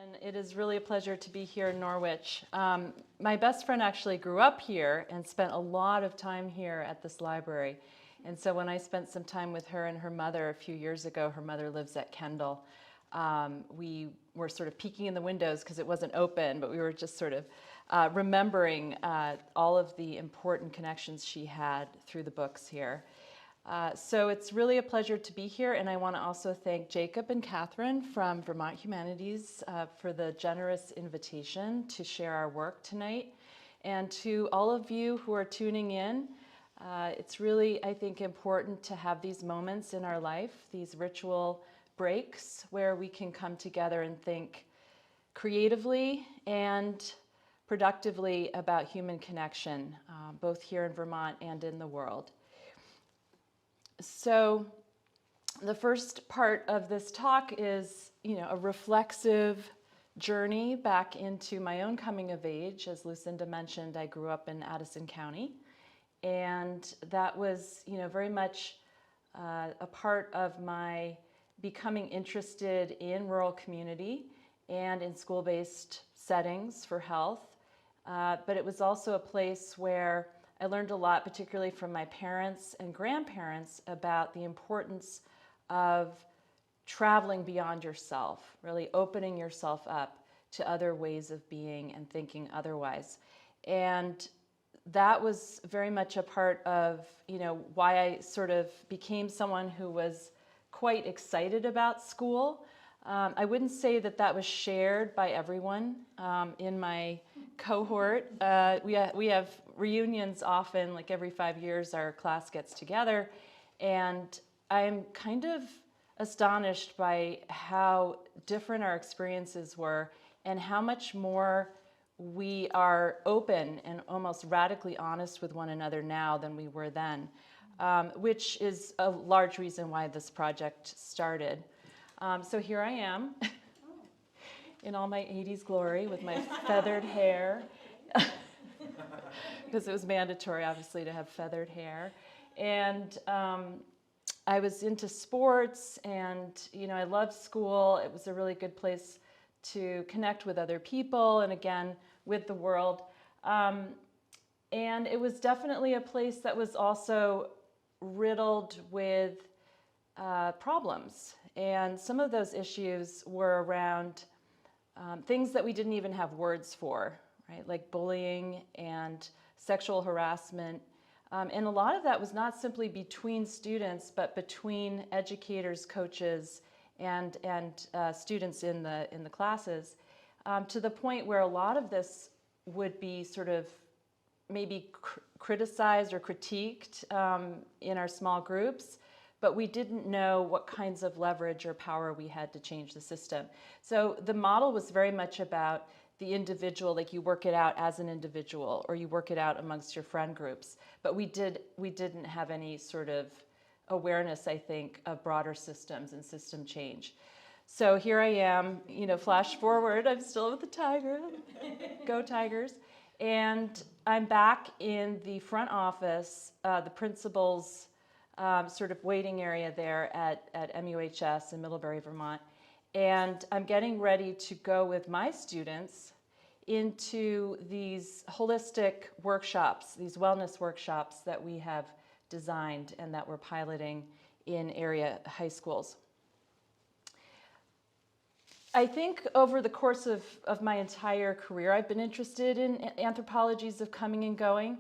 And it is really a pleasure to be here in Norwich. My best friend actually grew up here and spent a lot of time here at this library. And so when I spent some time with her and her mother a few years ago, her mother lives at Kendall, we were sort of peeking in the windows because it wasn't open, but we were just sort of remembering all of the important connections she had through the books here. So it's really a pleasure to be here, and I want to also thank Jacob and Catherine from Vermont Humanities for the generous invitation to share our work tonight. And to all of you who are tuning in, it's really, I think, important to have these moments in our life, these ritual breaks where we can come together and think creatively and productively about human connection, both here in Vermont and in the world. So the first part of this talk is, a reflexive journey back into my own coming of age. As Lucinda mentioned, I grew up in Addison County, and that was, very much a part of my becoming interested in rural community and in school-based settings for health. But it was also a place where I learned a lot, particularly from my parents and grandparents, about the importance of traveling beyond yourself, really opening yourself up to other ways of being and thinking otherwise. And that was very much a part of, why I sort of became someone who was quite excited about school. I wouldn't say that that was shared by everyone in my cohort. We have reunions often, like every 5 years our class gets together, and I'm kind of astonished by how different our experiences were and how much more we are open and almost radically honest with one another now than we were then, which is a large reason why this project started. So here I am in all my 80s glory with my feathered hair, because it was mandatory, obviously, to have feathered hair. And I was into sports, and I loved school. It was a really good place to connect with other people and, again, with the world. And it was definitely a place that was also riddled with problems. And some of those issues were around things that we didn't even have words for, right? Like bullying and sexual harassment. And a lot of that was not simply between students, but between educators, coaches, and students in the classes, to the point where a lot of this would be sort of maybe criticized or critiqued in our small groups, but we didn't know what kinds of leverage or power we had to change the system. So the model was very much about the individual, like you work it out as an individual or you work it out amongst your friend groups. But we didn't have any sort of awareness, I think, of broader systems and system change. So here I am, flash forward, I'm still with the Tiger, go Tigers. And I'm back in the front office, the principal's sort of waiting area there at MUHS in Middlebury, Vermont. And I'm getting ready to go with my students into these holistic workshops, these wellness workshops that we have designed and that we're piloting in area high schools. I think over the course of my entire career, I've been interested in anthropologies of coming and going.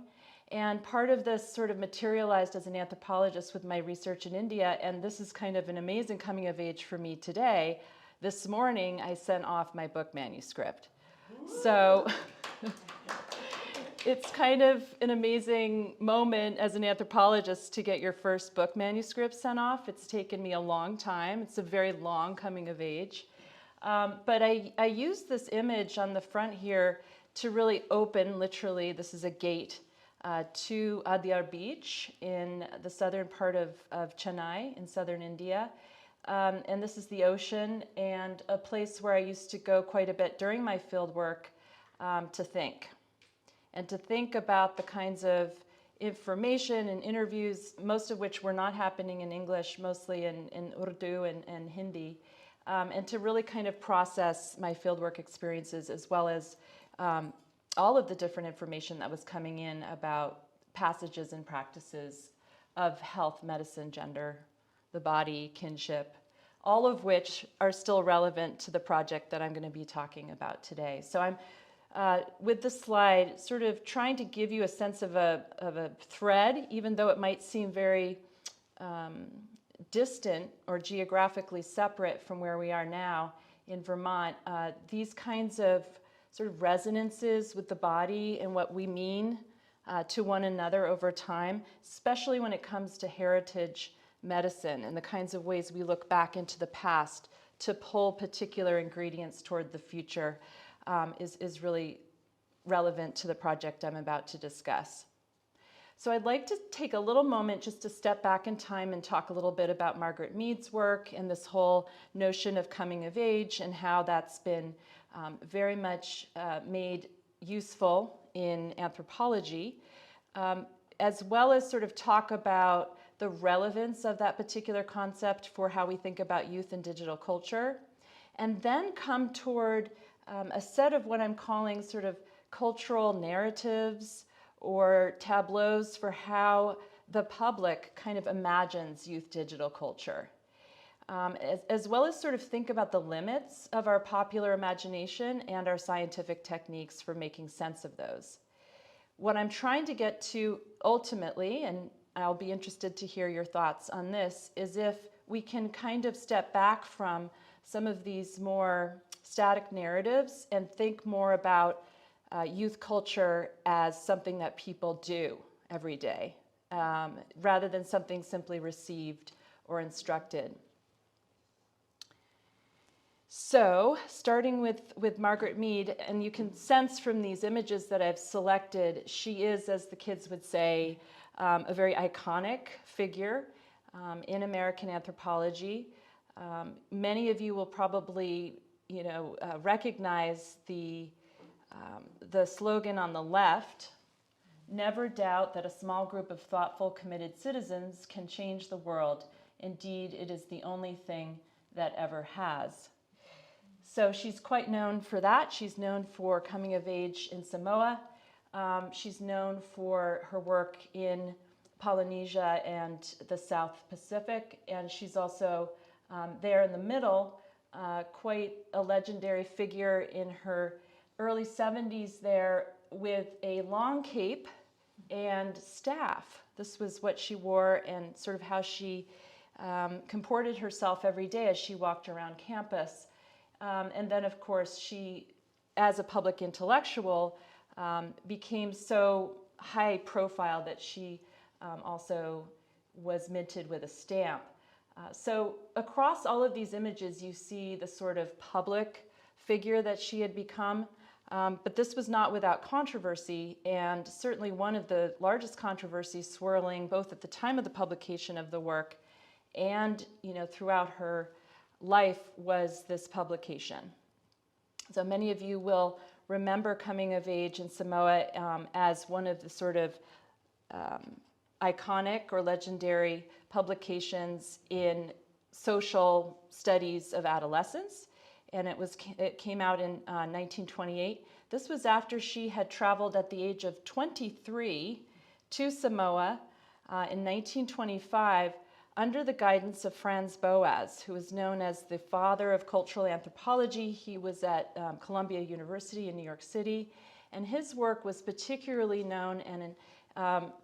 And part of this sort of materialized as an anthropologist with my research in India, and this is kind of an amazing coming of age for me today. This morning, I sent off my book manuscript. So it's kind of an amazing moment as an anthropologist to get your first book manuscript sent off. It's taken me a long time. It's a very long coming of age. But I used this image on the front here to really open, literally, this is a gate, to Adyar Beach in the southern part of Chennai in southern India. And this is the ocean and a place where I used to go quite a bit during my field work to think. And to think about the kinds of information and interviews, most of which were not happening in English, mostly in Urdu and Hindi, and to really kind of process my fieldwork experiences as well as all of the different information that was coming in about passages and practices of health, medicine, gender, the body, kinship, all of which are still relevant to the project that I'm going to be talking about today. So I'm, with this slide, sort of trying to give you a sense of a thread, even though it might seem very distant or geographically separate from where we are now in Vermont. These kinds of sort of resonances with the body and what we mean to one another over time, especially when it comes to heritage medicine and the kinds of ways we look back into the past to pull particular ingredients toward the future, is really relevant to the project I'm about to discuss. So I'd like to take a little moment just to step back in time and talk a little bit about Margaret Mead's work and this whole notion of coming of age and how that's been very much made useful in anthropology, as well as sort of talk about the relevance of that particular concept for how we think about youth and digital culture, and then come toward a set of what I'm calling sort of cultural narratives or tableaus for how the public kind of imagines youth digital culture, as well as sort of think about the limits of our popular imagination and our scientific techniques for making sense of those. What I'm trying to get to ultimately, and I'll be interested to hear your thoughts on this, is if we can kind of step back from some of these more static narratives and think more about youth culture as something that people do every day, rather than something simply received or instructed. So, starting with Margaret Mead, and you can sense from these images that I've selected, she is, as the kids would say, a very iconic figure in American anthropology. Many of you will probably, recognize the slogan on the left: "Never doubt that a small group of thoughtful, committed citizens can change the world. Indeed, it is the only thing that ever has." So she's quite known for that. She's known for coming of age in Samoa. She's known for her work in Polynesia and the South Pacific. And she's also there in the middle, quite a legendary figure in her early 70s there with a long cape and staff. This was what she wore and sort of how she comported herself every day as she walked around campus. And then, of course, she, as a public intellectual, became so high profile that she also was minted with a stamp. So across all of these images, you see the sort of public figure that she had become. But this was not without controversy, and certainly one of the largest controversies swirling both at the time of the publication of the work and throughout her life was this publication. So many of you will remember Coming of Age in Samoa as one of the sort of iconic or legendary publications in social studies of adolescence, and it came out in 1928. This was after she had traveled at the age of 23 to Samoa in 1925 under the guidance of Franz Boas, who is known as the father of cultural anthropology. He was at Columbia University in New York City, and his work was particularly known and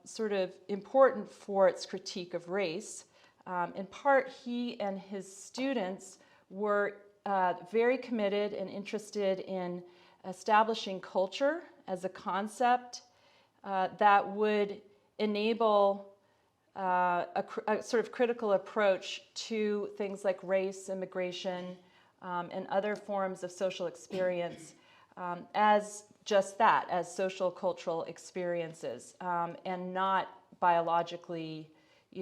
sort of important for its critique of race. In part, he and his students were very committed and interested in establishing culture as a concept that would enable a sort of critical approach to things like race, immigration, and other forms of social experience as just that, as social cultural experiences, and not biologically,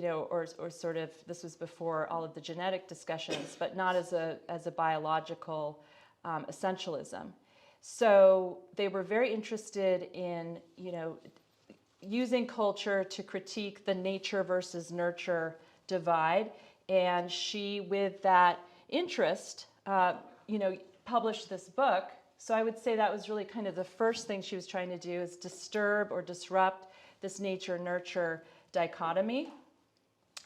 or sort of, this was before all of the genetic discussions, but not as a biological essentialism. So they were very interested in, using culture to critique the nature versus nurture divide. And she, with that interest, published this book. So I would say that was really kind of the first thing she was trying to do, is disturb or disrupt this nature-nurture dichotomy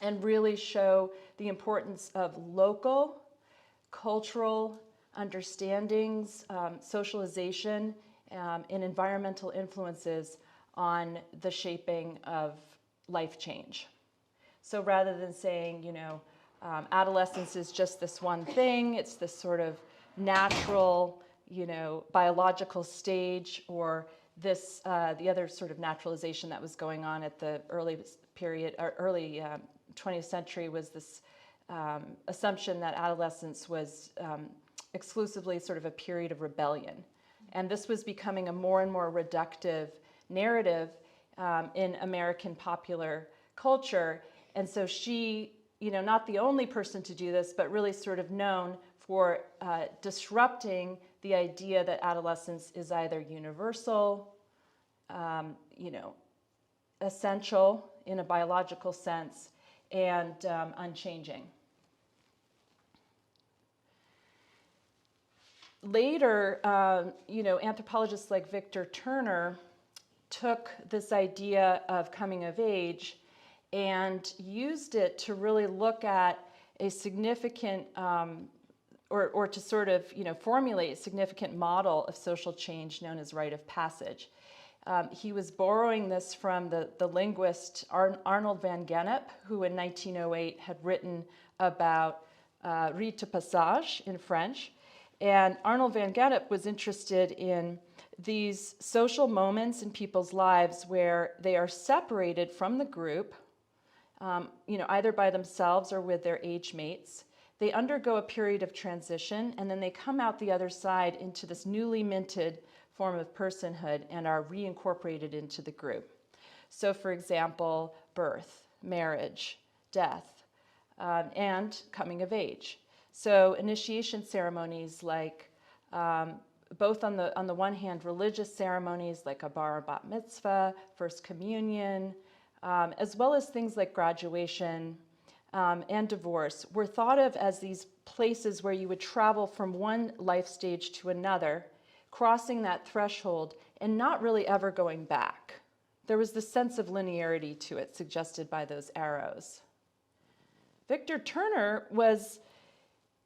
and really show the importance of local, cultural understandings, socialization, and environmental influences on the shaping of life change. So rather than saying, adolescence is just this one thing, it's this sort of natural, biological stage, or this, the other sort of naturalization that was going on at the early 20th century was this assumption that adolescence was exclusively sort of a period of rebellion. And this was becoming a more and more reductive narrative in American popular culture. And so she, not the only person to do this, but really sort of known for disrupting the idea that adolescence is either universal, essential in a biological sense, and unchanging. Later, anthropologists like Victor Turner took this idea of coming of age and used it to really look at a significant, or to sort of, formulate a significant model of social change known as rite of passage. He was borrowing this from the linguist Arnold van Gennep, who in 1908 had written about rite de passage in French. And Arnold van Gennep was interested in these social moments in people's lives where they are separated from the group, either by themselves or with their age mates. They undergo a period of transition, and then they come out the other side into this newly minted form of personhood and are reincorporated into the group. So for example, birth, marriage, death, and coming of age. So initiation ceremonies like, both on the one hand, religious ceremonies like a bar or bat mitzvah, first communion, as well as things like graduation and divorce, were thought of as these places where you would travel from one life stage to another, crossing that threshold and not really ever going back. There was this sense of linearity to it suggested by those arrows. Victor Turner was,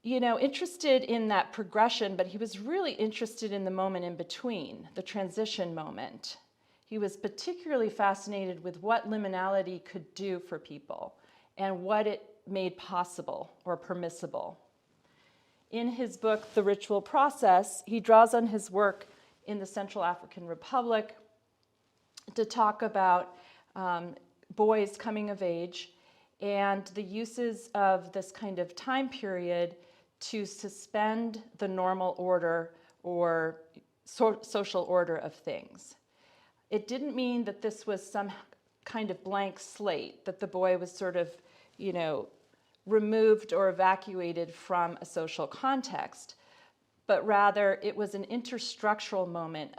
interested in that progression, but he was really interested in the moment in between, the transition moment. He was particularly fascinated with what liminality could do for people and what it made possible or permissible. In his book, The Ritual Process, he draws on his work in the Central African Republic to talk about boys coming of age and the uses of this kind of time period to suspend the normal order or social order of things. It didn't mean that this was some kind of blank slate, that the boy was sort of, removed or evacuated from a social context, but rather it was an interstructural moment,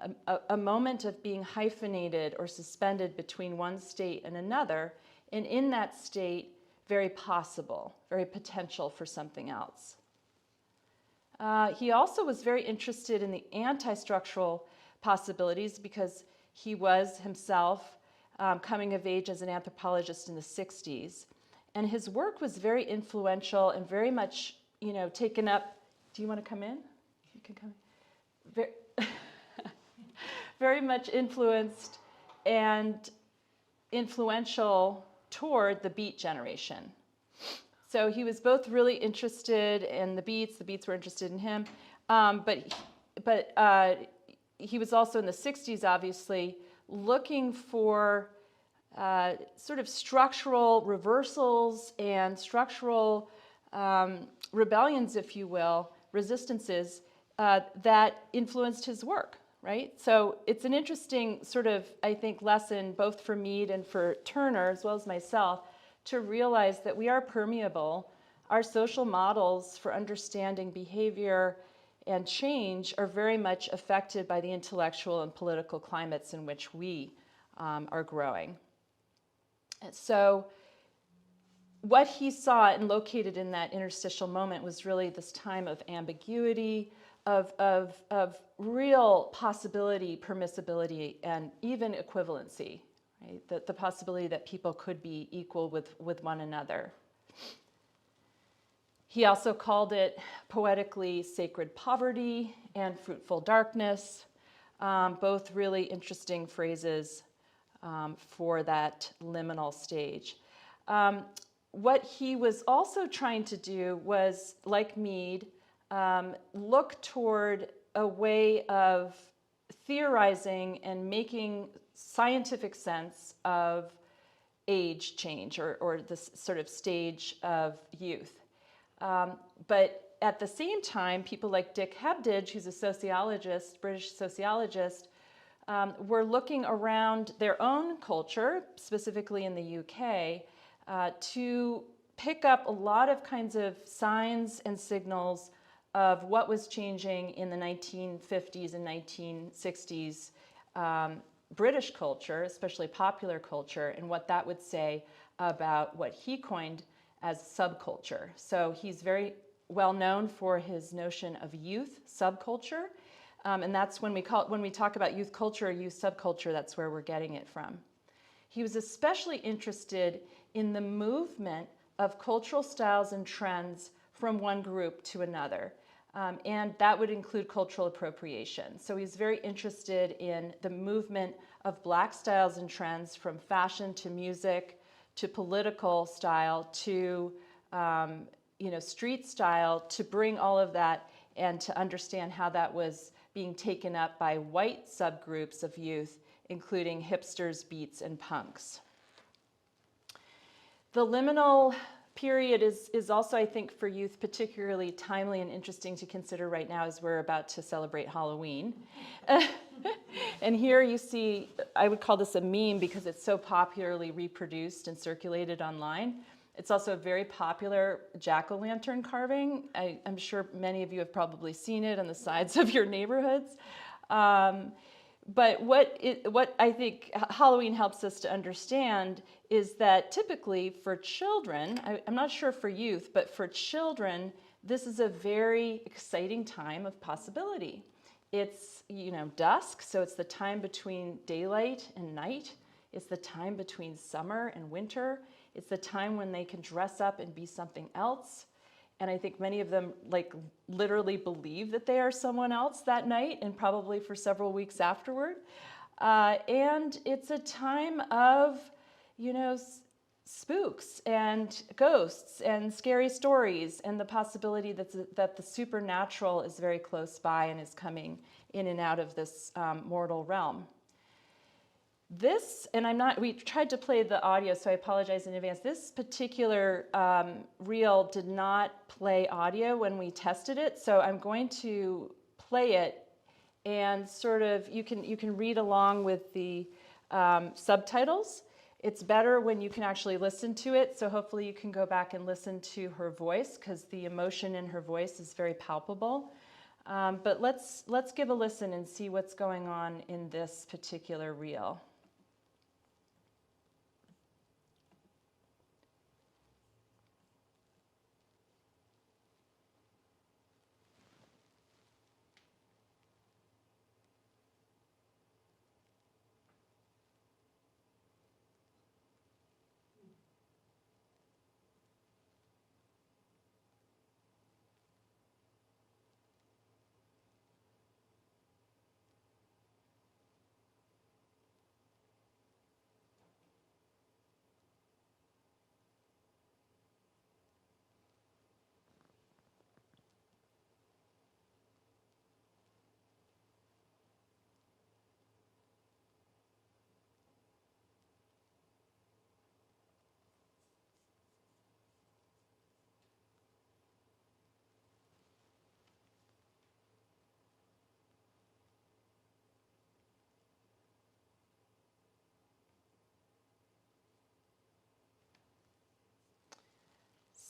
a moment of being hyphenated or suspended between one state and another, and in that state, very possible, very potential for something else. He also was very interested in the anti-structural possibilities because he was himself coming of age as an anthropologist in the 60s. And his work was very influential and very much, taken up. Do you want to come in? You can come in. Very much influenced and influential toward the Beat generation. So he was both really interested in the Beats were interested in him, but he was also in the 60s, obviously, looking for sort of structural reversals and structural rebellions, if you will, resistances that influenced his work, right? So it's an interesting sort of, I think, lesson both for Mead and for Turner, as well as myself, to realize that we are permeable. Our social models for understanding behavior and change are very much affected by the intellectual and political climates in which we are growing. So what he saw and located in that interstitial moment was really this time of ambiguity, of real possibility, permissibility, and even equivalency, right? The possibility that people could be equal with one another. He also called it poetically sacred poverty and fruitful darkness, both really interesting phrases for that liminal stage. What he was also trying to do was, like Mead, look toward a way of theorizing and making scientific sense of age change or this sort of stage of youth. But at the same time, people like Dick Hebdige, who's a sociologist, British sociologist, were looking around their own culture, specifically in the UK, to pick up a lot of kinds of signs and signals of what was changing in the 1950s and 1960s British culture, especially popular culture, and what that would say about what he coined as subculture. So he's very well known for his notion of youth subculture, and that's when we talk about youth culture or youth subculture, that's where we're getting it from. He was especially interested in the movement of cultural styles and trends from one group to another. And that would include cultural appropriation. So he's very interested in the movement of Black styles and trends from fashion to music to political style to street style, to bring all of that and to understand how that was being taken up by white subgroups of youth, including hipsters, beats, and punks. The liminal period is also, I think, for youth particularly timely and interesting to consider right now as we're about to celebrate Halloween. And here you see, I would call this a meme because it's so popularly reproduced and circulated online. It's also a very popular jack-o'-lantern carving. I'm sure many of you have probably seen it on the sides of your neighborhoods. But what I think Halloween helps us to understand is that typically for children, I'm not sure for youth, but for children, this is a very exciting time of possibility. It's, dusk, so it's the time between daylight and night. It's the time between summer and winter. It's the time when they can dress up and be something else. And I think many of them literally believe that they are someone else that night and probably for several weeks afterward. And it's a time of, spooks and ghosts and scary stories and the possibility that the supernatural is very close by and is coming in and out of this mortal realm. This, and we tried to play the audio, so I apologize in advance. This particular reel did not play audio when we tested it, so I'm going to play it and sort of, you can read along with the subtitles. It's better when you can actually listen to it, so hopefully you can go back and listen to her voice because the emotion in her voice is very palpable. But let's give a listen and see what's going on in this particular reel.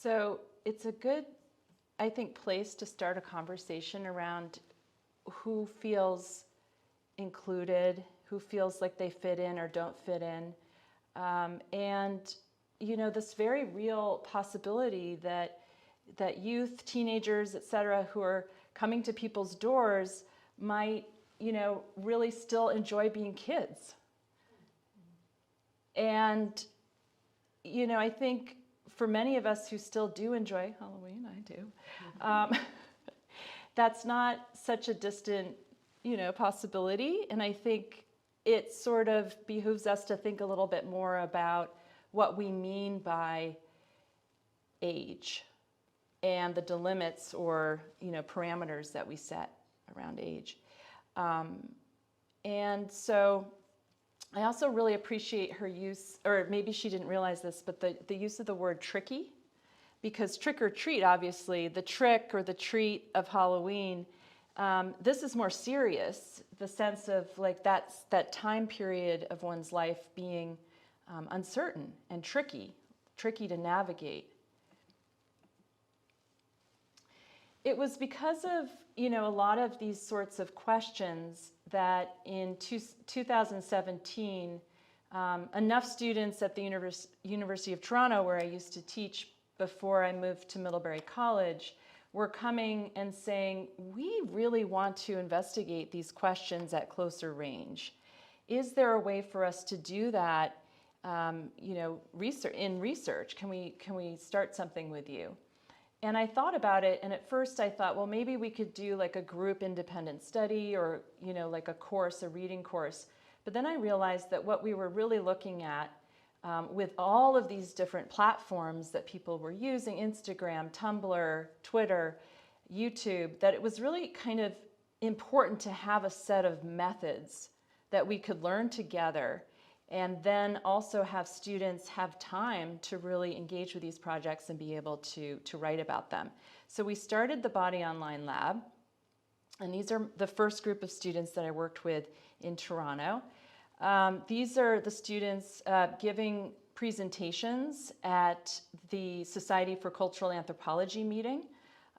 So it's a good, I think, place to start a conversation around who feels included, who feels like they fit in or don't fit in. And this very real possibility that youth, teenagers, et cetera, who are coming to people's doors might, really still enjoy being kids. And, I think for many of us who still do enjoy Halloween, I do, that's not such a distant, possibility. And I think it sort of behooves us to think a little bit more about what we mean by age and the delimits or, parameters that we set around age. And so I also really appreciate her use, or maybe she didn't realize this, but the use of the word tricky, because trick or treat, obviously, the trick or the treat of Halloween, this is more serious, the sense of like that time period of one's life being uncertain and tricky to navigate. It was because of, a lot of these sorts of questions that in 2017, enough students at the University of Toronto, where I used to teach before I moved to Middlebury College, were coming and saying, we really want to investigate these questions at closer range. Is there a way for us to do that, research? Can we start something with you? And I thought about it, and at first I thought, well, maybe we could do like a group independent study or, like a course, a reading course. But then I realized that what we were really looking at with all of these different platforms that people were using, Instagram, Tumblr, Twitter, YouTube, that it was really kind of important to have a set of methods that we could learn together, and then also have students have time to really engage with these projects and be able to write about them. So we started the Body Online Lab, and these are the first group of students that I worked with in Toronto. These are the students giving presentations at the Society for Cultural Anthropology meeting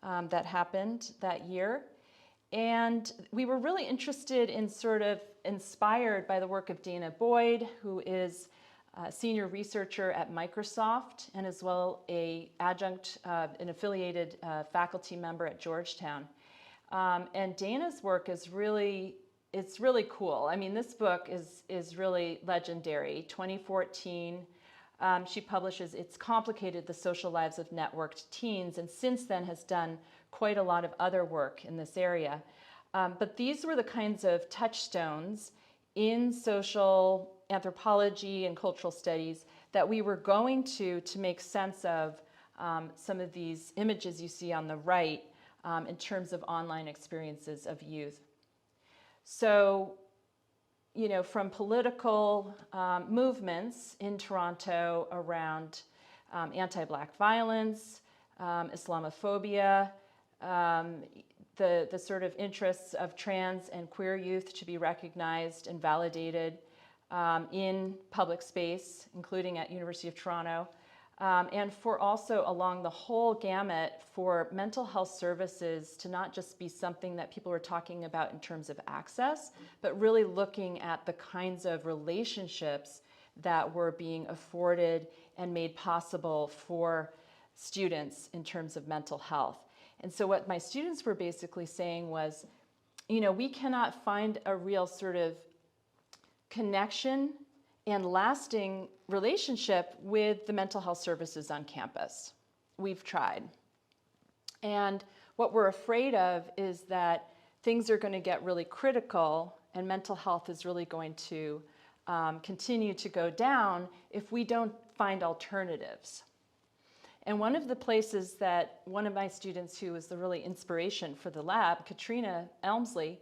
that happened that year. And we were really interested in sort of inspired by the work of Dana Boyd, who is a senior researcher at Microsoft and as well an adjunct, an affiliated faculty member at Georgetown. And Dana's work is really, it's really cool. I mean, this book is really legendary. 2014, she publishes It's Complicated, The Social Lives of Networked Teens, and since then has done quite a lot of other work in this area. But these were the kinds of touchstones in social anthropology and cultural studies that we were going to make sense of some of these images you see on the right in terms of online experiences of youth. So, from political movements in Toronto around anti-Black violence, Islamophobia, the sort of interests of trans and queer youth to be recognized and validated in public space, including at University of Toronto, and for also along the whole gamut for mental health services to not just be something that people were talking about in terms of access, but really looking at the kinds of relationships that were being afforded and made possible for students in terms of mental health. And so what my students were basically saying was, we cannot find a real sort of connection and lasting relationship with the mental health services on campus. We've tried. And what we're afraid of is that things are going to get really critical and mental health is really going to continue to go down if we don't find alternatives. And one of the places that one of my students, who was the really inspiration for the lab, Katrina Elmsley,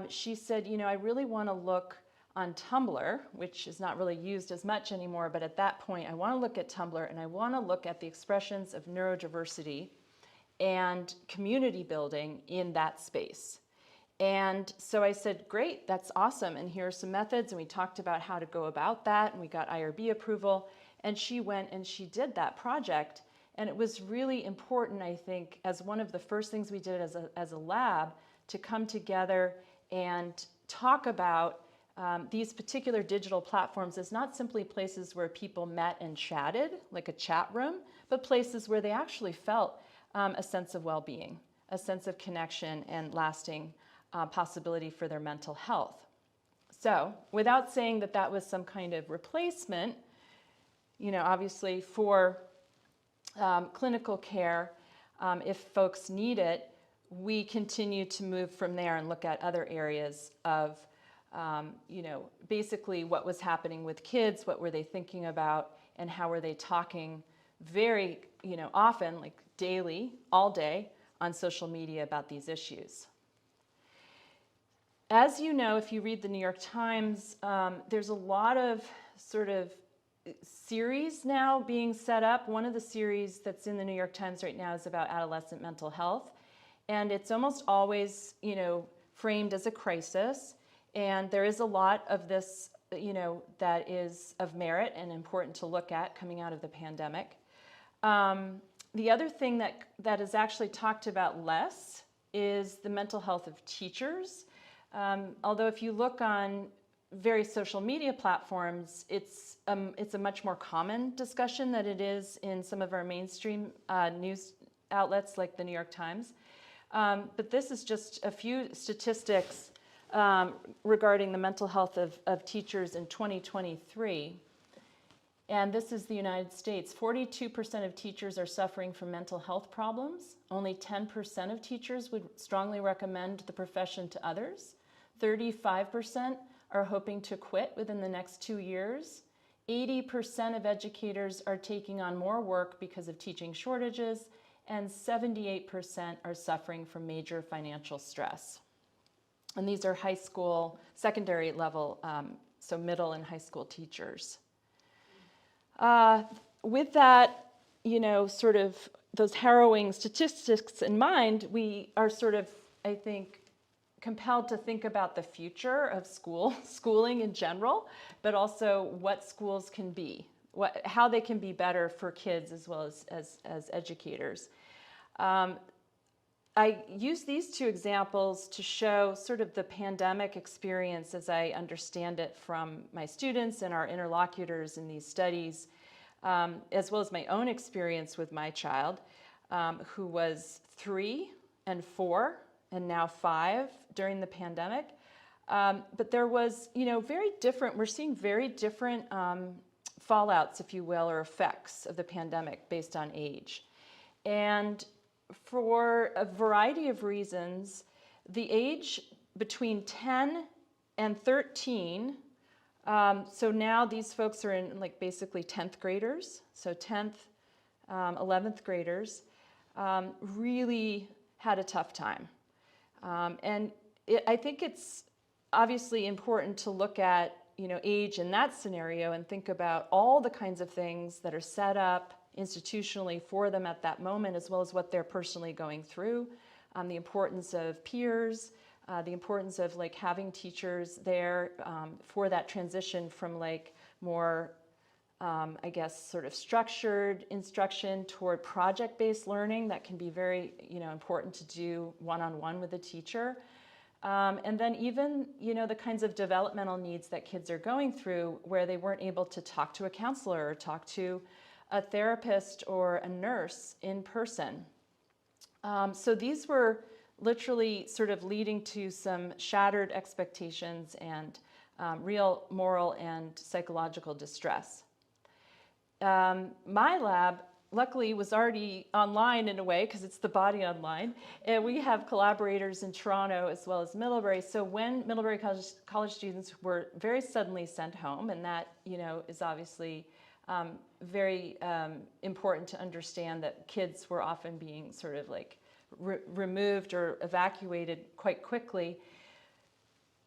she said, I really want to look on Tumblr, which is not really used as much anymore, but at that point I want to look at Tumblr and I want to look at the expressions of neurodiversity and community building in that space. And so I said, great, that's awesome, and here are some methods, and we talked about how to go about that, and we got IRB approval, and she went and she did that project. And it was really important, I think, as one of the first things we did as a lab, to come together and talk about these particular digital platforms as not simply places where people met and chatted, like a chat room, but places where they actually felt a sense of well-being, a sense of connection and lasting possibility for their mental health. So without saying that that was some kind of replacement, obviously for clinical care, if folks need it, we continue to move from there and look at other areas of, basically what was happening with kids, what were they thinking about, and how were they talking very, often, like daily, all day, on social media about these issues. As you know, if you read the New York Times, there's a lot of sort of series now being set up. One of the series that's in the New York Times right now is about adolescent mental health. And it's almost always, framed as a crisis. And there is a lot of this, that is of merit and important to look at coming out of the pandemic. The other thing that is actually talked about less is the mental health of teachers. Although if you look on various social media platforms, it's a much more common discussion than it is in some of our mainstream news outlets like the New York Times. But this is just a few statistics regarding the mental health of teachers in 2023. And this is the United States. 42% of teachers are suffering from mental health problems. Only 10% of teachers would strongly recommend the profession to others. 35% are hoping to quit within the next 2 years. 80% of educators are taking on more work because of teaching shortages, and 78% are suffering from major financial stress. And these are high school, secondary level, so middle and high school teachers. With that, sort of those harrowing statistics in mind, we are sort of, I think, compelled to think about the future of schooling in general, but also what schools can be, how they can be better for kids as well as educators. I use these two examples to show sort of the pandemic experience as I understand it from my students and our interlocutors in these studies, as well as my own experience with my child, who was 3 and 4 and now 5 during the pandemic. But there was, we're seeing very different fallouts, if you will, or effects of the pandemic based on age. And for a variety of reasons, the age between 10 and 13, so now these folks are in basically 10th graders, so 10th, 11th graders, really had a tough time. And I think it's obviously important to look at, age in that scenario and think about all the kinds of things that are set up institutionally for them at that moment, as well as what they're personally going through, the importance of peers, the importance of having teachers there for that transition from more, I guess, sort of structured instruction toward project-based learning that can be very, important to do one-on-one with a teacher. And then even, the kinds of developmental needs that kids are going through where they weren't able to talk to a counselor or talk to a therapist or a nurse in person. So these were literally sort of leading to some shattered expectations and real moral and psychological distress. My lab, luckily, was already online in a way because it's the Body Online, and we have collaborators in Toronto as well as Middlebury. So when Middlebury College students were very suddenly sent home, and that is obviously very important to understand that kids were often being sort of removed or evacuated quite quickly.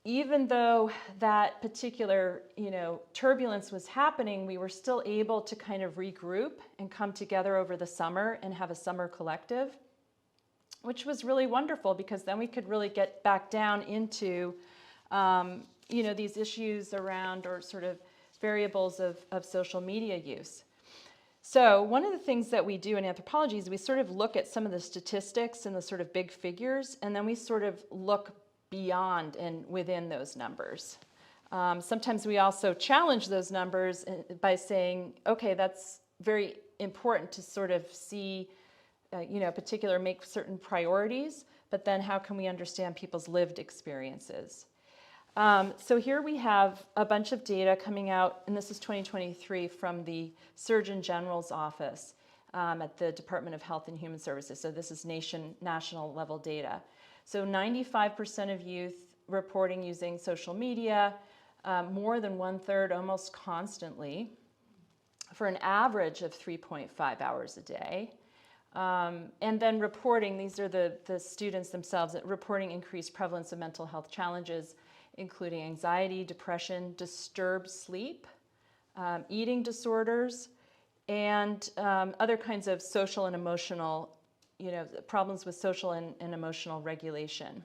Even though that particular, turbulence was happening, we were still able to kind of regroup and come together over the summer and have a summer collective, which was really wonderful because then we could really get back down into, these issues around or sort of variables of social media use. So one of the things that we do in anthropology is we sort of look at some of the statistics and the sort of big figures, and then we sort of look beyond and within those numbers. Sometimes we also challenge those numbers by saying, okay, that's very important to sort of see, make certain priorities, but then how can we understand people's lived experiences? So here we have a bunch of data coming out, and this is 2023 from the Surgeon General's office at the Department of Health and Human Services. So this is national level data. So 95% of youth reporting using social media, more than 1/3 almost constantly, for an average of 3.5 hours a day. And then reporting, these are the students themselves, reporting increased prevalence of mental health challenges, including anxiety, depression, disturbed sleep, eating disorders, and other kinds of social and emotional, problems with social and emotional regulation.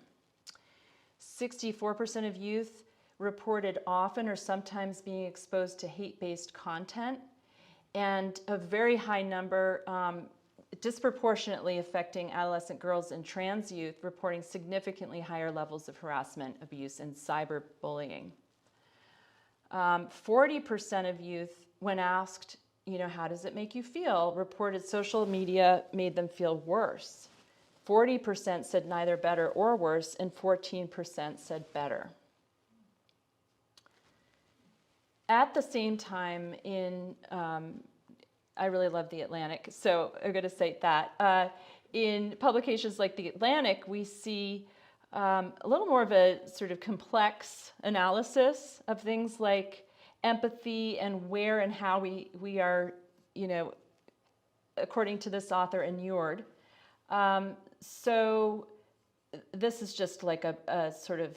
64% of youth reported often or sometimes being exposed to hate-based content, and a very high number disproportionately affecting adolescent girls and trans youth, reporting significantly higher levels of harassment, abuse, and cyberbullying. 40% of youth, when asked, how does it make you feel, reported social media made them feel worse. 40% said neither better or worse, and 14% said better. At the same time, I really love The Atlantic, so I'm going to cite that. In publications like The Atlantic, we see a little more of a sort of complex analysis of things like empathy and where and how we are, according to this author, inured. So this is just like a sort of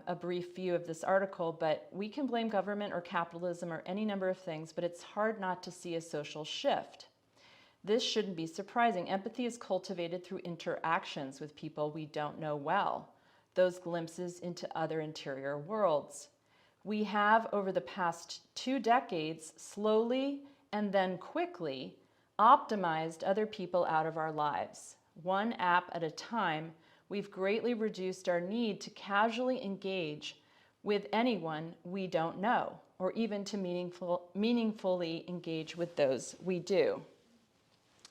a brief view of this article, but we can blame government or capitalism or any number of things, but it's hard not to see a social shift. This shouldn't be surprising. Empathy is cultivated through interactions with people we don't know well, those glimpses into other interior worlds. We have, over the past 2 decades, slowly and then quickly optimized other people out of our lives. One app at a time, we've greatly reduced our need to casually engage with anyone we don't know, or even to meaningfully engage with those we do.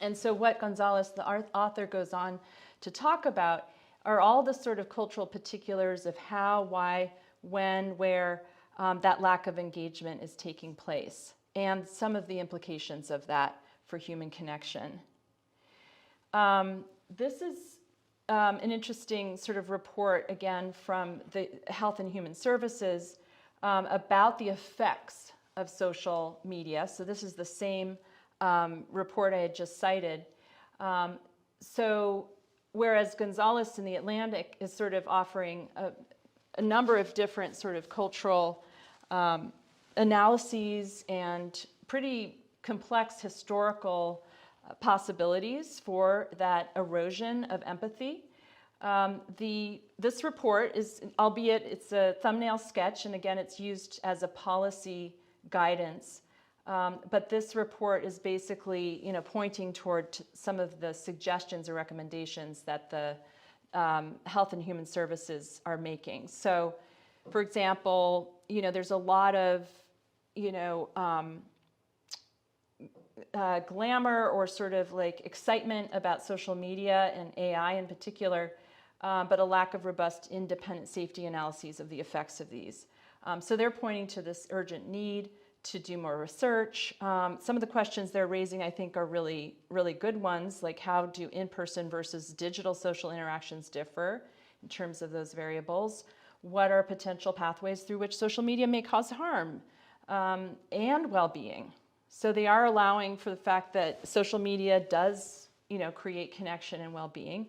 And so what Gonzalez, the author, goes on to talk about are all the sort of cultural particulars of how, why, when, where that lack of engagement is taking place, and some of the implications of that for human connection. This is an interesting sort of report, again, from the Health and Human Services about the effects of social media. So this is the same report I had just cited. So whereas Gonzalez in The Atlantic is sort of offering a number of different sort of cultural analyses and pretty complex historical possibilities for that erosion of empathy. This report is, albeit it's a thumbnail sketch, and again, it's used as a policy guidance, but this report is basically, pointing toward some of the suggestions or recommendations that the Health and Human Services are making. So, for example, there's a lot of, glamour or sort of like excitement about social media and AI in particular, but a lack of robust independent safety analyses of the effects of these. So they're pointing to this urgent need to do more research. Some of the questions they're raising, I think, are really, really good ones, like how do in-person versus digital social interactions differ in terms of those variables? What are potential pathways through which social media may cause harm and well-being? So they are allowing for the fact that social media does, create connection and well-being.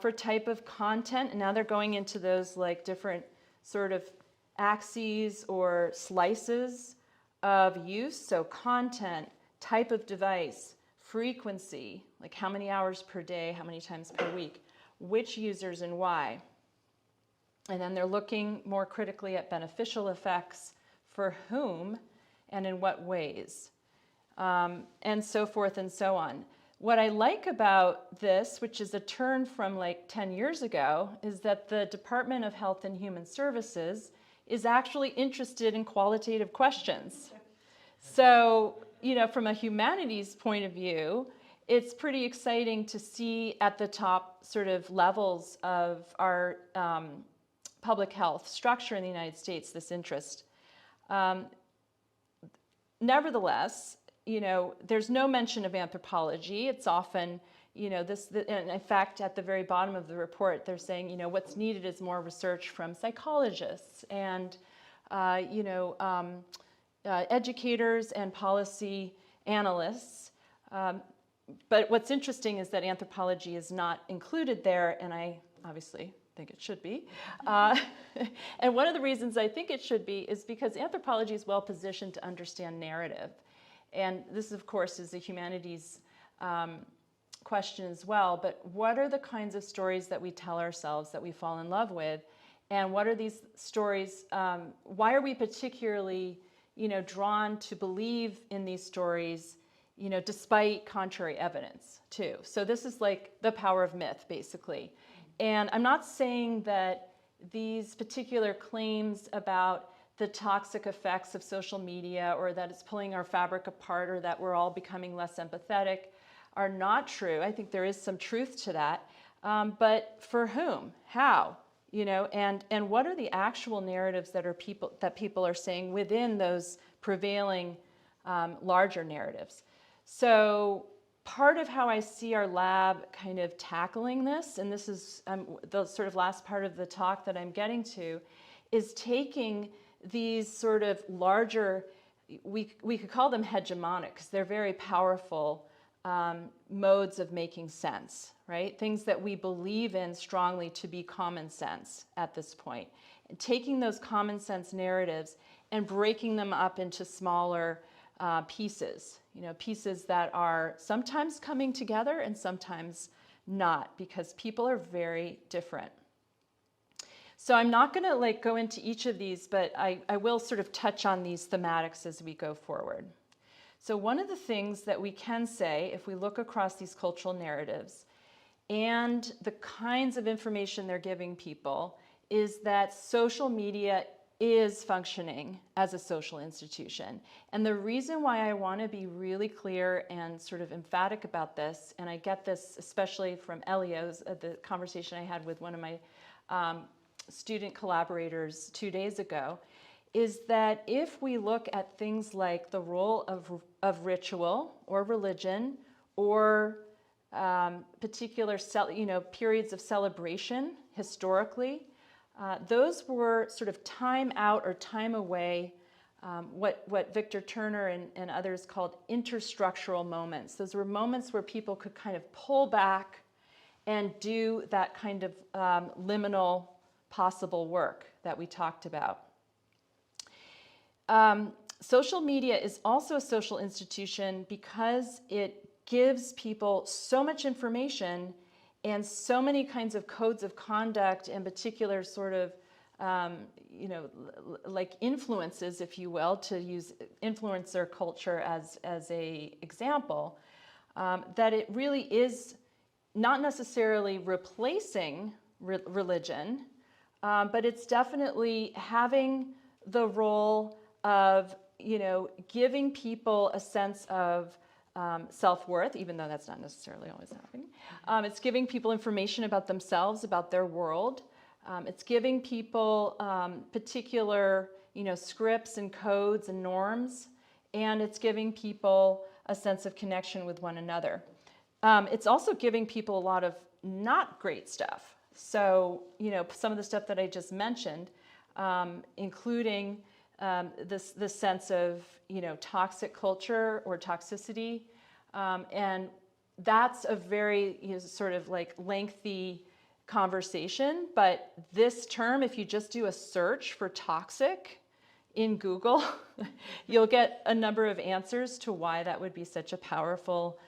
For type of content, and now they're going into those like different sort of axes or slices of use. So content, type of device, frequency, like how many hours per day, how many times per week, which users and why. And then they're looking more critically at beneficial effects for whom and in what ways, and so forth and so on. What I like about this, which is a turn from like 10 years ago, is that the Department of Health and Human Services is actually interested in qualitative questions. So, from a humanities point of view, it's pretty exciting to see at the top sort of levels of our public health structure in the United States this interest. Nevertheless, there's no mention of anthropology. It's often, and in fact, at the very bottom of the report, they're saying, what's needed is more research from psychologists and, educators and policy analysts. But what's interesting is that anthropology is not included there, and I obviously think it should be. And one of the reasons I think it should be is because anthropology is well positioned to understand narrative. And this, of course, is a humanities question as well, but what are the kinds of stories that we tell ourselves that we fall in love with? And what are these stories, why are we particularly, drawn to believe in these stories, despite contrary evidence too? So this is like the power of myth, basically. And I'm not saying that these particular claims about the toxic effects of social media or that it's pulling our fabric apart or that we're all becoming less empathetic are not true. I think there is some truth to that. But for whom? How? And what are the actual narratives that people are saying within those prevailing larger narratives? So part of how I see our lab kind of tackling this, and this is the sort of last part of the talk that I'm getting to, is taking these sort of larger, we could call them hegemonic, because they're very powerful modes of making sense, right? Things that we believe in strongly to be common sense at this point. And taking those common sense narratives and breaking them up into smaller pieces, pieces that are sometimes coming together and sometimes not, because people are very different. So I'm not going to go into each of these, but I will sort of touch on these thematics as we go forward. So one of the things that we can say, if we look across these cultural narratives and the kinds of information they're giving people, is that social media is functioning as a social institution. And the reason why I want to be really clear and sort of emphatic about this, and I get this especially from Elio's, the conversation I had with one of my student collaborators 2 days ago, is that if we look at things like the role of ritual or religion or particular periods of celebration historically, those were sort of time out or time away, what Victor Turner and others called interstructural moments. Those were moments where people could kind of pull back and do that kind of liminal possible work that we talked about. Social media is also a social institution because it gives people so much information and so many kinds of codes of conduct and particular sort of, like influences, if you will, to use influencer culture as a example, that it really is not necessarily replacing religion, but it's definitely having the role of, giving people a sense of self-worth, even though that's not necessarily always happening. It's giving people information about themselves, about their world. It's giving people particular, scripts and codes and norms, and it's giving people a sense of connection with one another. It's also giving people a lot of not great stuff. So, some of the stuff that I just mentioned, including this sense of, toxic culture or toxicity. And that's a very sort of like lengthy conversation. But this term, if you just do a search for toxic in Google, you'll get a number of answers to why that would be such a powerful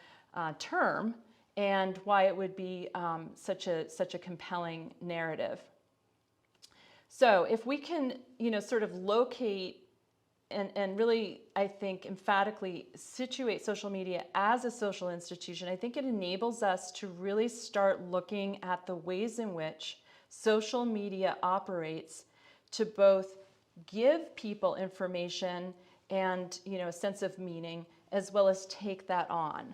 term and why it would be such a compelling narrative. So if we can, sort of locate and really, I think, emphatically situate social media as a social institution, I think it enables us to really start looking at the ways in which social media operates to both give people information and, you know, a sense of meaning, as well as take that on.